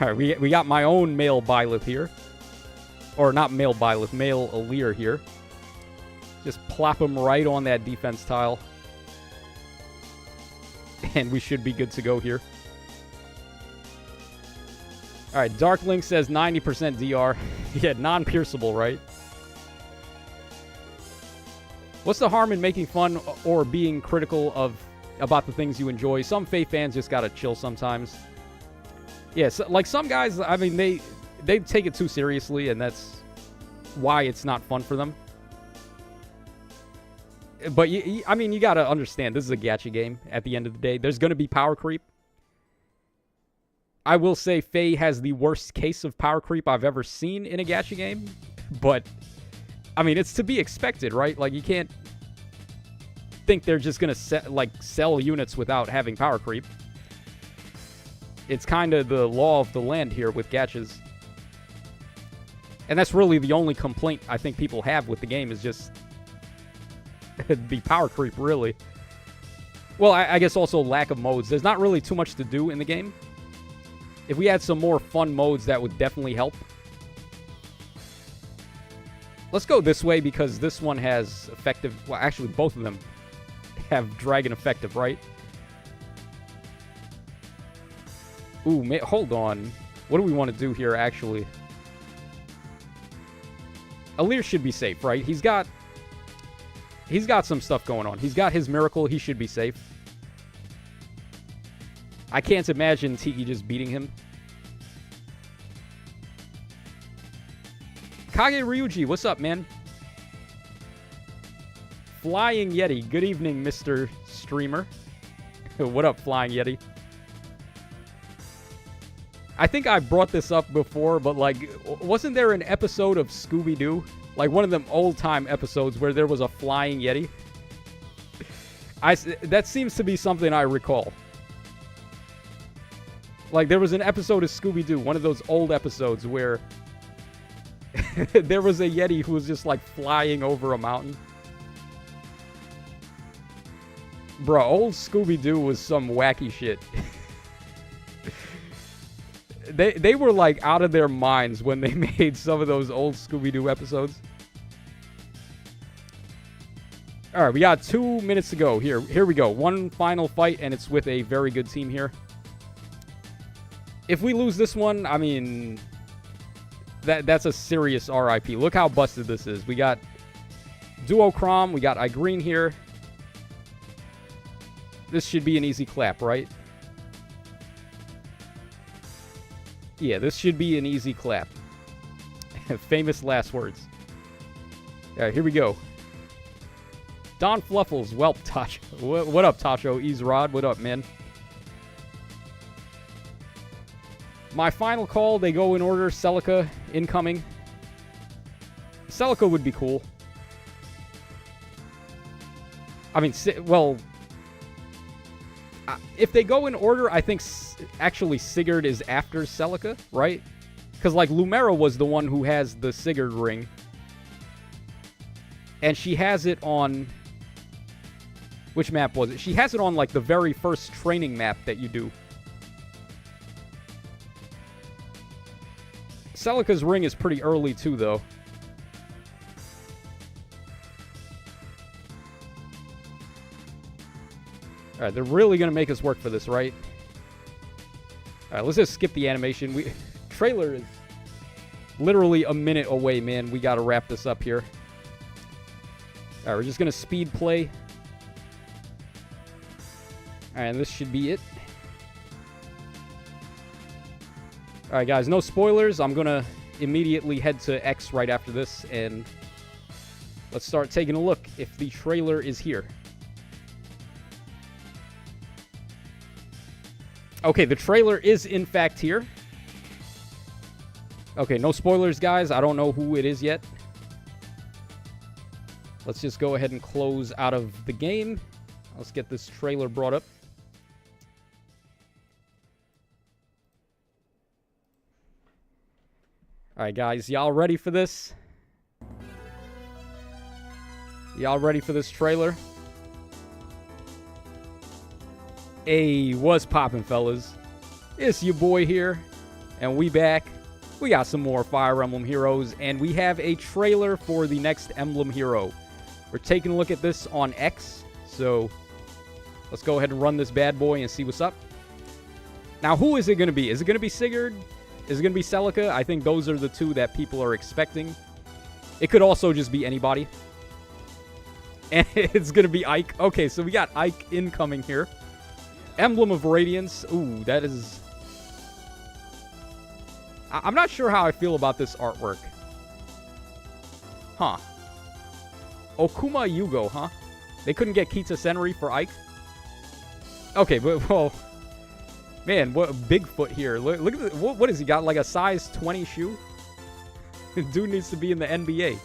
Alright, we got my own male Byleth here. Or not male Byleth, male Aleer here. Just plop him right on that defense tile. And we should be good to go here. Alright, Darklink says 90% DR. Yeah, non-pierceable, right? What's the harm in making fun or being critical about the things you enjoy? Some Faye fans just gotta chill sometimes. Yeah, so, like some guys, I mean, they take it too seriously, and that's why it's not fun for them. But, I mean, you gotta understand, this is a gacha game at the end of the day. There's gonna be power creep. I will say Faye has the worst case of power creep I've ever seen in a gacha game. But, I mean, it's to be expected, right? Like, you can't think they're just gonna sell units without having power creep. It's kind of the law of the land here with gachas. And that's really the only complaint I think people have with the game is just the power creep, really. Well, I guess also lack of modes. There's not really too much to do in the game. If we had some more fun modes, that would definitely help. Let's go this way because this one has effective... Well, actually, both of them have dragon effective, right? Ooh, hold on. What do we want to do here, actually? Aleer should be safe, right? He's got some stuff going on. He's got his miracle. He should be safe. I can't imagine Tiki just beating him. Kage Ryuji, what's up, man? Flying Yeti, good evening, Mr. Streamer. What up, Flying Yeti? I think I brought this up before, but, like, wasn't there an episode of Scooby-Doo? Like, one of them old-time episodes where there was a flying Yeti? That seems to be something I recall. Like, there was an episode of Scooby-Doo, one of those old episodes where there was a Yeti who was just, like, flying over a mountain. Bro, old Scooby-Doo was some wacky shit. They were, like, out of their minds when they made some of those old Scooby-Doo episodes. All right, we got 2 minutes to go. Here we go. One final fight, and it's with a very good team here. If we lose this one, I mean, that's a serious RIP. Look how busted this is. We got Duochrome. We got iGreen here. This should be an easy clap, right? Yeah, this should be an easy clap. Famous last words. All right, here we go. Don Fluffles, welp, Tacho. What up, Tacho? Easerod, what up, man? My final call, they go in order. Celica, incoming. Celica would be cool. I mean, well, if they go in order, I think actually Sigurd is after Celica, right? Because, like, Lumera was the one who has the Sigurd ring. And she has it on... Which map was it? She has it on, like, the very first training map that you do. Celica's ring is pretty early, too, though. Alright, they're really going to make us work for this, right? Alright, let's just skip the animation. Trailer is literally a minute away, man. We got to wrap this up here. Alright, we're just going to speed play. Alright, this should be it. Alright, guys, no spoilers. I'm going to immediately head to X right after this, and let's start taking a look if the trailer is here. Okay, the trailer is in fact here. Okay, no spoilers, guys. I don't know who it is yet. Let's just go ahead and close out of the game. Let's get this trailer brought up. Alright, guys. Y'all ready for this? Y'all ready for this trailer? Hey, what's poppin', fellas? It's your boy here, and we back. We got some more Fire Emblem Heroes, and we have a trailer for the next Emblem Hero. We're taking a look at this on X, so let's go ahead and run this bad boy and see what's up. Now, who is it going to be? Is it going to be Sigurd? Is it going to be Celica? I think those are the two that people are expecting. It could also just be anybody. And it's going to be Ike. Okay, so we got Ike incoming here. Emblem of Radiance. Ooh, that is... I'm not sure how I feel about this artwork. Huh. Okuma Yugo, huh? They couldn't get Kita Senri for Ike? Okay, but, well... Man, what Bigfoot here. Look at the, what has he got? Like a size 20 shoe? Dude needs to be in the NBA.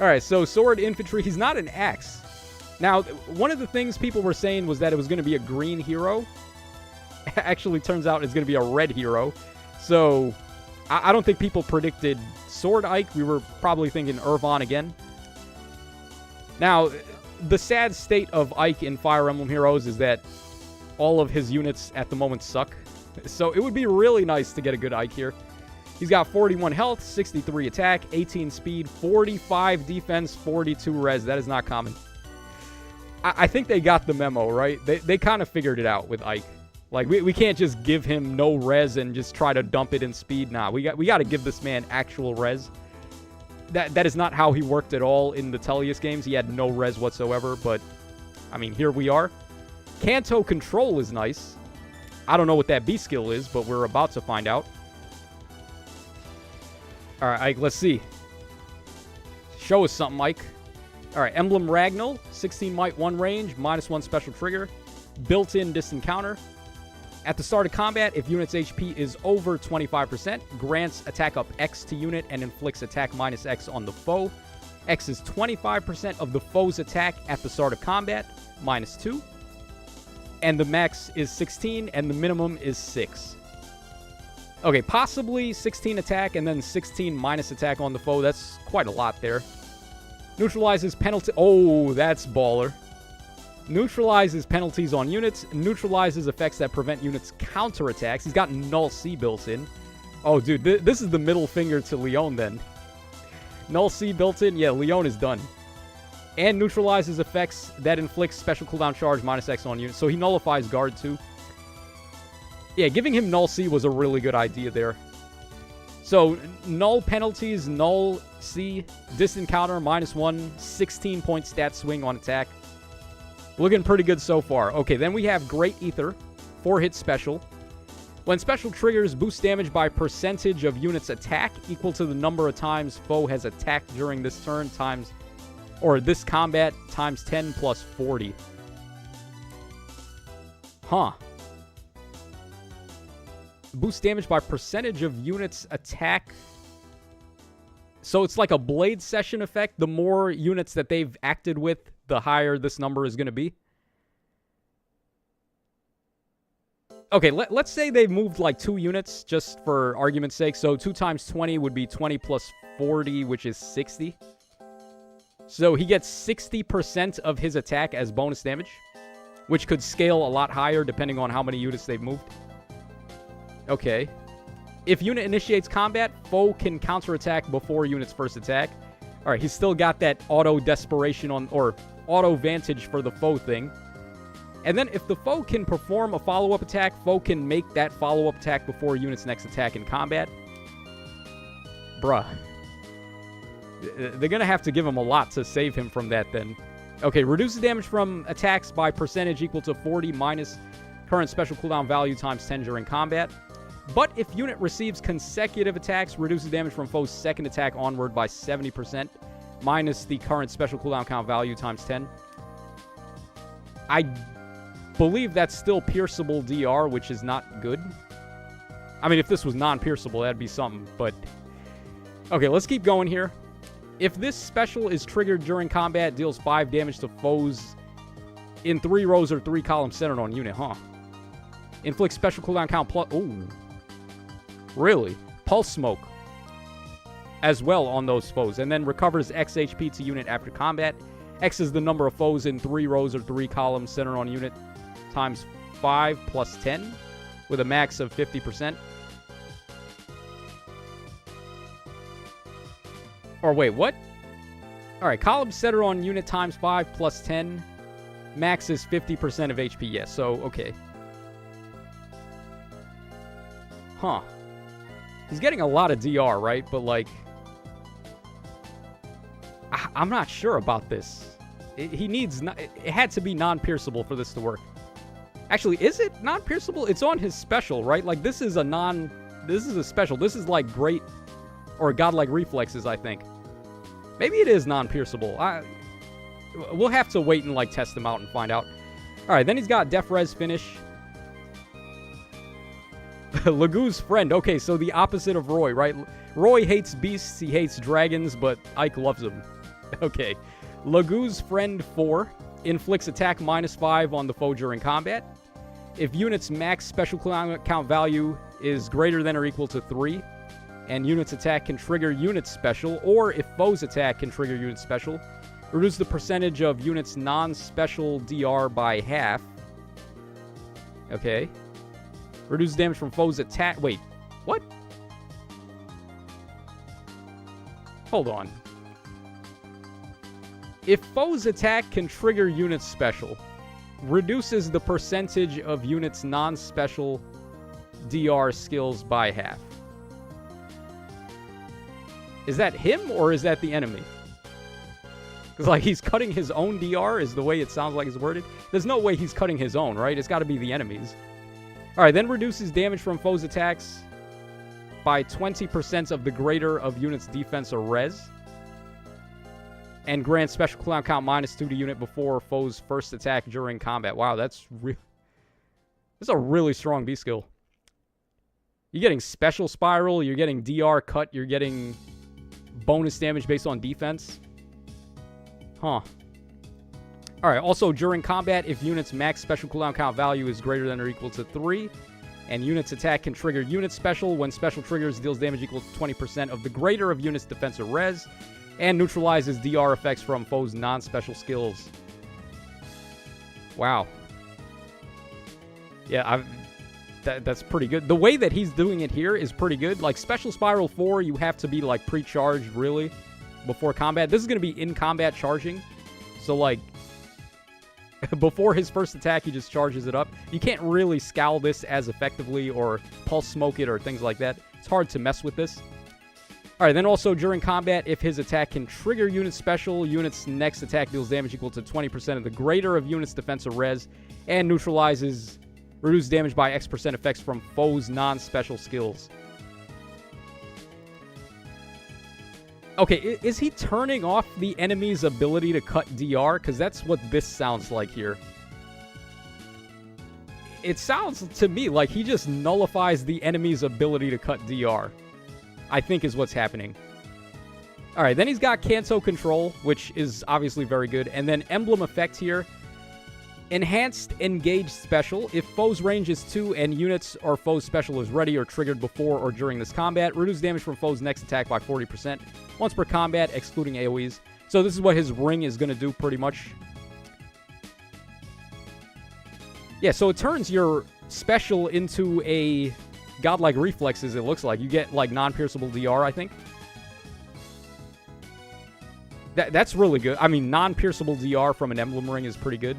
Alright, so Sword Infantry. He's not an axe. Now, one of the things people were saying was that it was going to be a green hero. Actually, turns out it's going to be a red hero. So, I don't think people predicted Sword Ike. We were probably thinking Irvon again. Now, the sad state of Ike in Fire Emblem Heroes is that all of his units at the moment suck. So, it would be really nice to get a good Ike here. He's got 41 health, 63 attack, 18 speed, 45 defense, 42 res. That is not common. I think they got the memo, right? They kind of figured it out with Ike. Like, we can't just give him no res and just try to dump it in speed. Nah, we got to give this man actual res. That is not how he worked at all in the Tellius games. He had no res whatsoever, but, I mean, here we are. Kanto Control is nice. I don't know what that B skill is, but we're about to find out. Alright, Ike, let's see. Show us something, Ike. Alright, Emblem Ragnall. 16 might, 1 range, -1 special trigger. Built-in distant counter. At the start of combat, if unit's HP is over 25%, grants attack up X to unit and inflicts attack -X on the foe. X is 25% of the foe's attack at the start of combat, -2. And the max is 16, and the minimum is 6. Okay, possibly 16 attack and then 16 minus attack on the foe. That's quite a lot there. Neutralizes penalty... Oh, that's baller. Neutralizes penalties on units. Neutralizes effects that prevent units' counterattacks. He's got Null C built in. Oh, dude, this is the middle finger to Leon then. Null C built in? Yeah, Leon is done. And neutralizes effects that inflict special cooldown charge -X on units. So he nullifies guard too. Yeah, giving him Null C was a really good idea there. So, null penalties, Null C, distant counter, -1, 16-point stat swing on attack. Looking pretty good so far. Okay, then we have Great Ether, 4-hit special. When special triggers, boost damage by percentage of units attack equal to the number of times foe has attacked during this turn times, or this combat, times 10 plus 40. Huh. Boost damage by percentage of units attack. So it's like a blade session effect. The more units that they've acted with, the higher this number is going to be. Okay, let's say they've moved like 2 units, just for argument's sake. So 2 times 20 would be 20 plus 40, which is 60. So he gets 60% of his attack as bonus damage, which could scale a lot higher depending on how many units they've moved. Okay. If unit initiates combat, foe can counterattack before unit's first attack. Alright, he's still got that auto desperation on, or auto vantage for the foe thing. And then if the foe can perform a follow-up attack, foe can make that follow-up attack before unit's next attack in combat. Bruh. They're gonna have to give him a lot to save him from that then. Okay, reduces damage from attacks by percentage equal to 40 minus current special cooldown value times 10 during combat. But if unit receives consecutive attacks, reduces damage from foe's second attack onward by 70%, minus the current special cooldown count value times 10. I believe that's still pierceable DR, which is not good. I mean, if this was non-pierceable, that'd be something, but... Okay, let's keep going here. If this special is triggered during combat, deals 5 damage to foes in 3 rows or 3 columns centered on unit, huh? Inflicts special cooldown count plus... Ooh. Really? Pulse Smoke. As well on those foes. And then recovers X HP to unit after combat. X is the number of foes in 3 rows or 3 columns centered on unit times 5 plus 10. With a max of 50%. Or wait, what? Alright, columns centered on unit times 5 plus 10. Max is 50% of HP. Yes, so, okay. Huh. He's getting a lot of DR, right? But, like... I'm not sure about this. He needs... It had to be non-pierceable for this to work. Actually, is it non-pierceable? It's on his special, right? Like, this is a non... This is a special. This is, like, great... Or godlike reflexes, I think. Maybe it is non-pierceable. We'll have to wait and, like, test them out and find out. Alright, then he's got Def Res finish. Lagoo's friend. Okay, so the opposite of Roy, right? Roy hates beasts, he hates dragons, but Ike loves them. Okay. Lagoo's friend 4 inflicts attack -5 on the foe during combat. If unit's max special count value is greater than or equal to 3, and unit's attack can trigger unit special, or if foe's attack can trigger unit special, reduce the percentage of unit's non-special DR by half. Okay. Reduce damage from foe's attack. Wait, what? Hold on. If foe's attack can trigger unit special, reduces the percentage of unit's non-special DR skills by half. Is that him or is that the enemy? Because, like, he's cutting his own DR is the way it sounds like it's worded. There's no way he's cutting his own, right? It's got to be the enemy's. Alright, then reduces damage from foes' attacks by 20% of the greater of unit's defense or res. And grants special cooldown count -2 to unit before foe's first attack during combat. Wow, that's a really strong B skill. You're getting special spiral, you're getting DR cut, you're getting bonus damage based on defense. Huh. Alright, also during combat, if unit's max special cooldown count value is greater than or equal to 3, and unit's attack can trigger unit special, when special triggers, deals damage equal to 20% of the greater of unit's defense or res, and neutralizes DR effects from foes' non-special skills. Wow. Yeah, that's pretty good. The way that he's doing it here is pretty good. Like, Special Spiral 4, you have to be, like, pre-charged, really, before combat. This is going to be in combat charging. So, like, before his first attack, he just charges it up. You can't really scowl this as effectively or pulse smoke it or things like that. It's hard to mess with this. All right, then also during combat, if his attack can trigger unit special, unit's next attack deals damage equal to 20% of the greater of unit's defense or res, and neutralizes reduced damage by X% effects from foes' non-special skills. Okay, is he turning off the enemy's ability to cut DR? Because that's what this sounds like here. It sounds to me like he just nullifies the enemy's ability to cut DR. I think is what's happening. All right, then he's got Kanto Control, which is obviously very good. And then Emblem Effect here. Enhanced Engaged Special. If foe's range is 2 and units or foe's special is ready or triggered before or during this combat, reduce damage from foe's next attack by 40%. Once per combat, excluding AoEs. So this is what his ring is going to do pretty much. Yeah, so it turns your special into a godlike reflexes, it looks like. You get, like, non-pierceable DR, I think. That's really good. I mean, non-pierceable DR from an emblem ring is pretty good.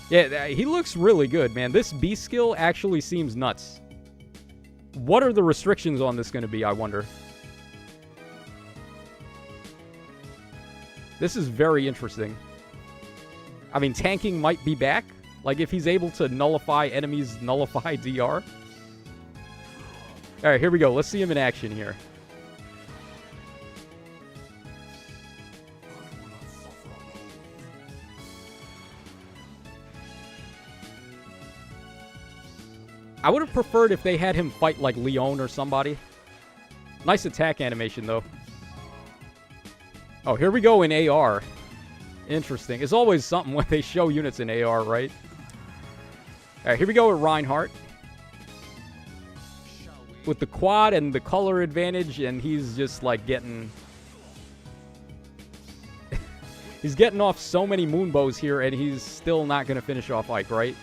Yeah, he looks really good, man. This B skill actually seems nuts. What are the restrictions on this going to be, I wonder? This is very interesting. I mean, tanking might be back. Like, if he's able to nullify enemies, nullify DR. All right, here we go. Let's see him in action here. I would have preferred if they had him fight like Leon or somebody. Nice attack animation, though. Oh, here we go in AR. Interesting. It's always something when they show units in AR, right? All right, here we go with Reinhardt. With the quad and the color advantage, and he's just, like, getting... he's getting off so many moonbows here, and he's still not going to finish off Ike, right?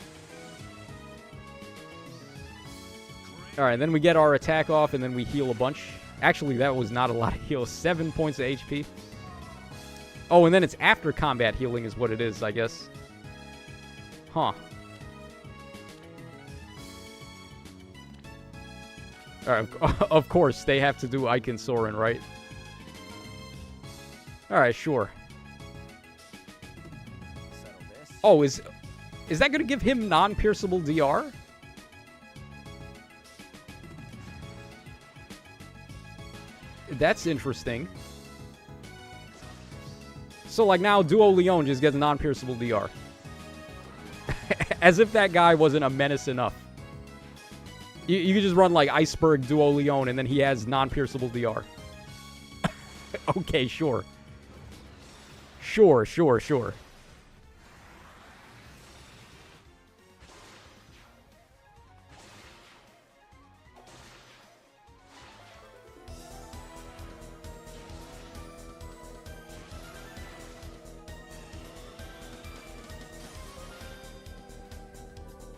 All right, then we get our attack off, and then we heal a bunch. Actually, that was not a lot of heals. 7 points of HP. Oh, and then it's after combat healing is what it is, I guess. Huh. All right, of course, they have to do Ike and Soren, right? All right, sure. Oh, is that going to give him non-pierceable DR? That's interesting. So, like, now Duo Leon just gets non-pierceable DR. As if that guy wasn't a menace enough. You could just run, like, Iceberg Duo Leon, and then he has non-pierceable DR. Okay, sure. Sure.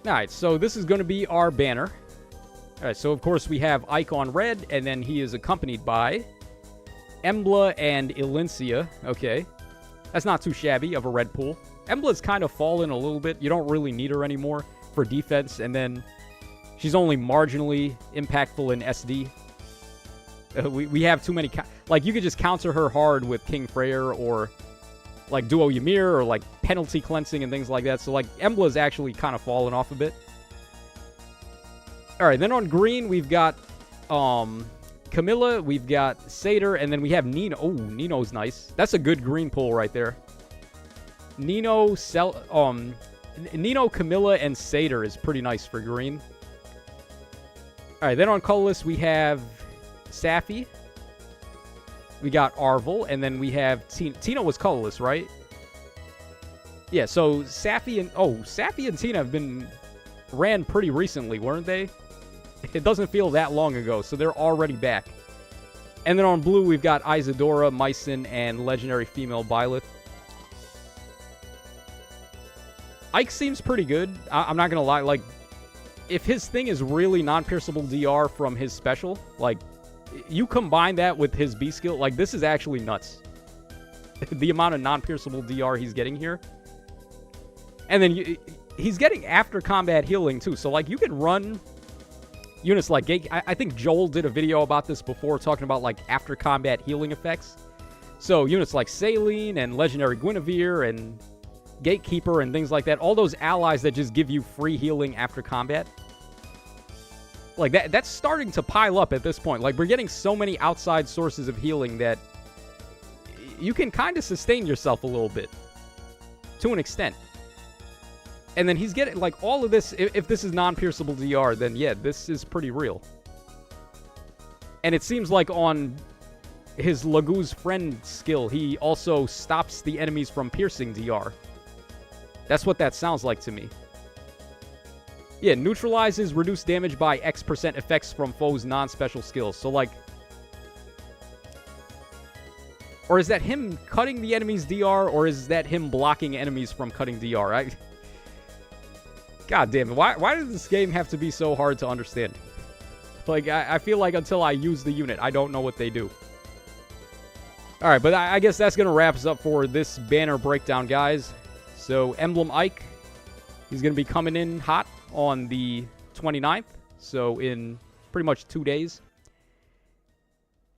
Alright, so this is going to be our banner. Alright, so of course we have Ike on red, and then he is accompanied by Embla and Ilincia. Okay. That's not too shabby of a red pool. Embla's kind of fallen a little bit. You don't really need her anymore for defense, and then she's only marginally impactful in SD. We have too many... like, you could just counter her hard with King Freyr or... like Duo Ymir or like penalty cleansing and things like that. So like Embla's actually kind of fallen off a bit. All right, then on green we've got Camilla, we've got Satyr, and then we have Nino. Oh, Nino's nice. That's a good green pull right there. Nino, Camilla, and Satyr is pretty nice for green. All right, then on colorless we have Safi. We got Arvel, and then we have Tina. Tina was colorless, right? Yeah, so Safi and Tina have been ran pretty recently, weren't they? It doesn't feel that long ago, so they're already back. And then on blue, we've got Isadora, Mycin, and legendary female Byleth. Ike seems pretty good. I'm not gonna lie. Like, if his thing is really non-pierceable DR from his special, like, you combine that with his B skill, like, this is actually nuts. the amount of non-pierceable DR he's getting here. And then he's getting after combat healing too. So like you can run units like Gate. I think Joel did a video about this before, talking about like after combat healing effects. So units like Saline and Legendary Guinevere and Gatekeeper and things like that, all those allies that just give you free healing after combat. Like that's starting to pile up at this point. Like we're getting so many outside sources of healing that you can kind of sustain yourself a little bit to an extent. And then he's getting, like, all of this, if this is non-pierceable DR, then yeah, this is pretty real. And it seems like on his Lagoo's Friend skill, he also stops the enemies from piercing DR. That's what that sounds like to me. Yeah, neutralizes reduced damage by X% effects from foes' non-special skills. So, like... Or is that him cutting the enemy's DR, or is that him blocking enemies from cutting DR? God damn it. Why does this game have to be so hard to understand? Like, I feel like until I use the unit, I don't know what they do. Alright, but I guess that's going to wrap us up for this banner breakdown, guys. So, Emblem Ike, he's going to be coming in hot on the 29th. So, in pretty much 2 days.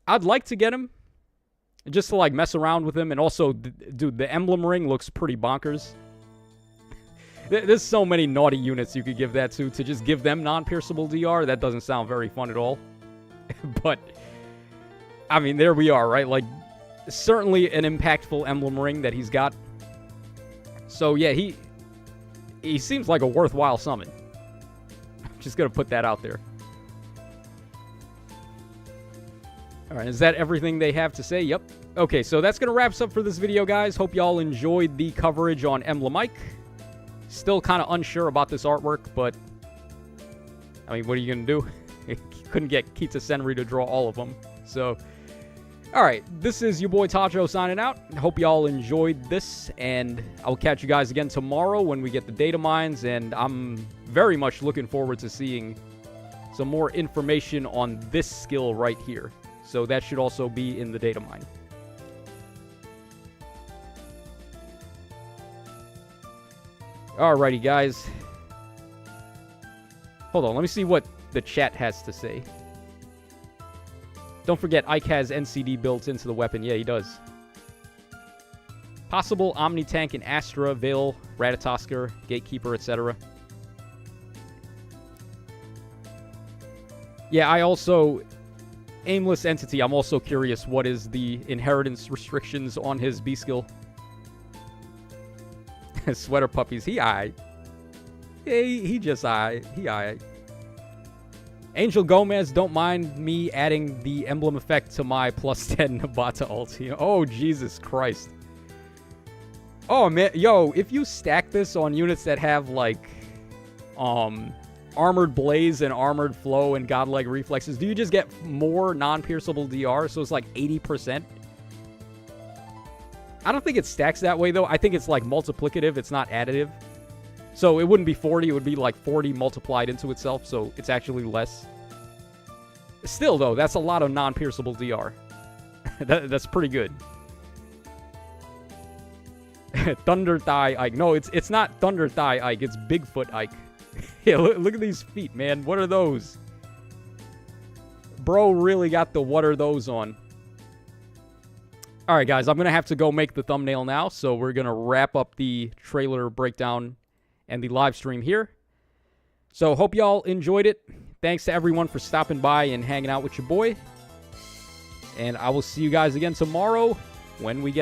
I'd like to get him, just to, like, mess around with him. And also, dude, the Emblem Ring looks pretty bonkers. There's so many naughty units you could give that to just give them non-pierceable DR. That doesn't sound very fun at all. But, I mean, there we are, right? Like, certainly an impactful Emblem Ring that he's got. So, yeah, he seems like a worthwhile summon. I'm just going to put that out there. Alright, is that everything they have to say? Yep. Okay, so that's going to wrap us up for this video, guys. Hope y'all enjoyed the coverage on Emblem Ike. Still kind of unsure about this artwork, but... I mean, what are you going to do? Couldn't get Kita Senri to draw all of them. So, alright, this is your boy Tacho signing out. Hope y'all enjoyed this, and I'll catch you guys again tomorrow when we get the data mines, and I'm very much looking forward to seeing some more information on this skill right here. So that should also be in the data mine. Alrighty, guys. Hold on, let me see what the chat has to say. Don't forget, Ike has NCD built into the weapon. Yeah, he does. Possible Omni-Tank in Astra, Veil, Ratatoskr, Gatekeeper, etc. Yeah, I also... Aimless Entity, I'm also curious what is the inheritance restrictions on his B-skill. Sweater Puppies, he aight. Yeah, he just aight. He aight. Angel Gomez, don't mind me adding the emblem effect to my +10 Nabata ulti. Oh, Jesus Christ. Oh, man. Yo, if you stack this on units that have, like, Armored Blaze and Armored Flow and Godlike Reflexes, do you just get more non-pierceable DR? So it's like 80%? I don't think it stacks that way, though. I think it's, like, multiplicative. It's not additive. So it wouldn't be 40. It would be, like, 40 multiplied into itself. So it's actually less. Still, though, that's a lot of non-pierceable DR. That's pretty good. Thunder Thigh Ike. No, it's not Thunder Thigh Ike. It's Bigfoot Ike. Yeah, look at these feet, man. What are those? Bro really got the what are those on. Alright, guys. I'm going to have to go make the thumbnail now. So we're going to wrap up the trailer breakdown and the live stream here. So hope y'all enjoyed it. Thanks to everyone for stopping by and hanging out with your boy. And I will see you guys again tomorrow when we get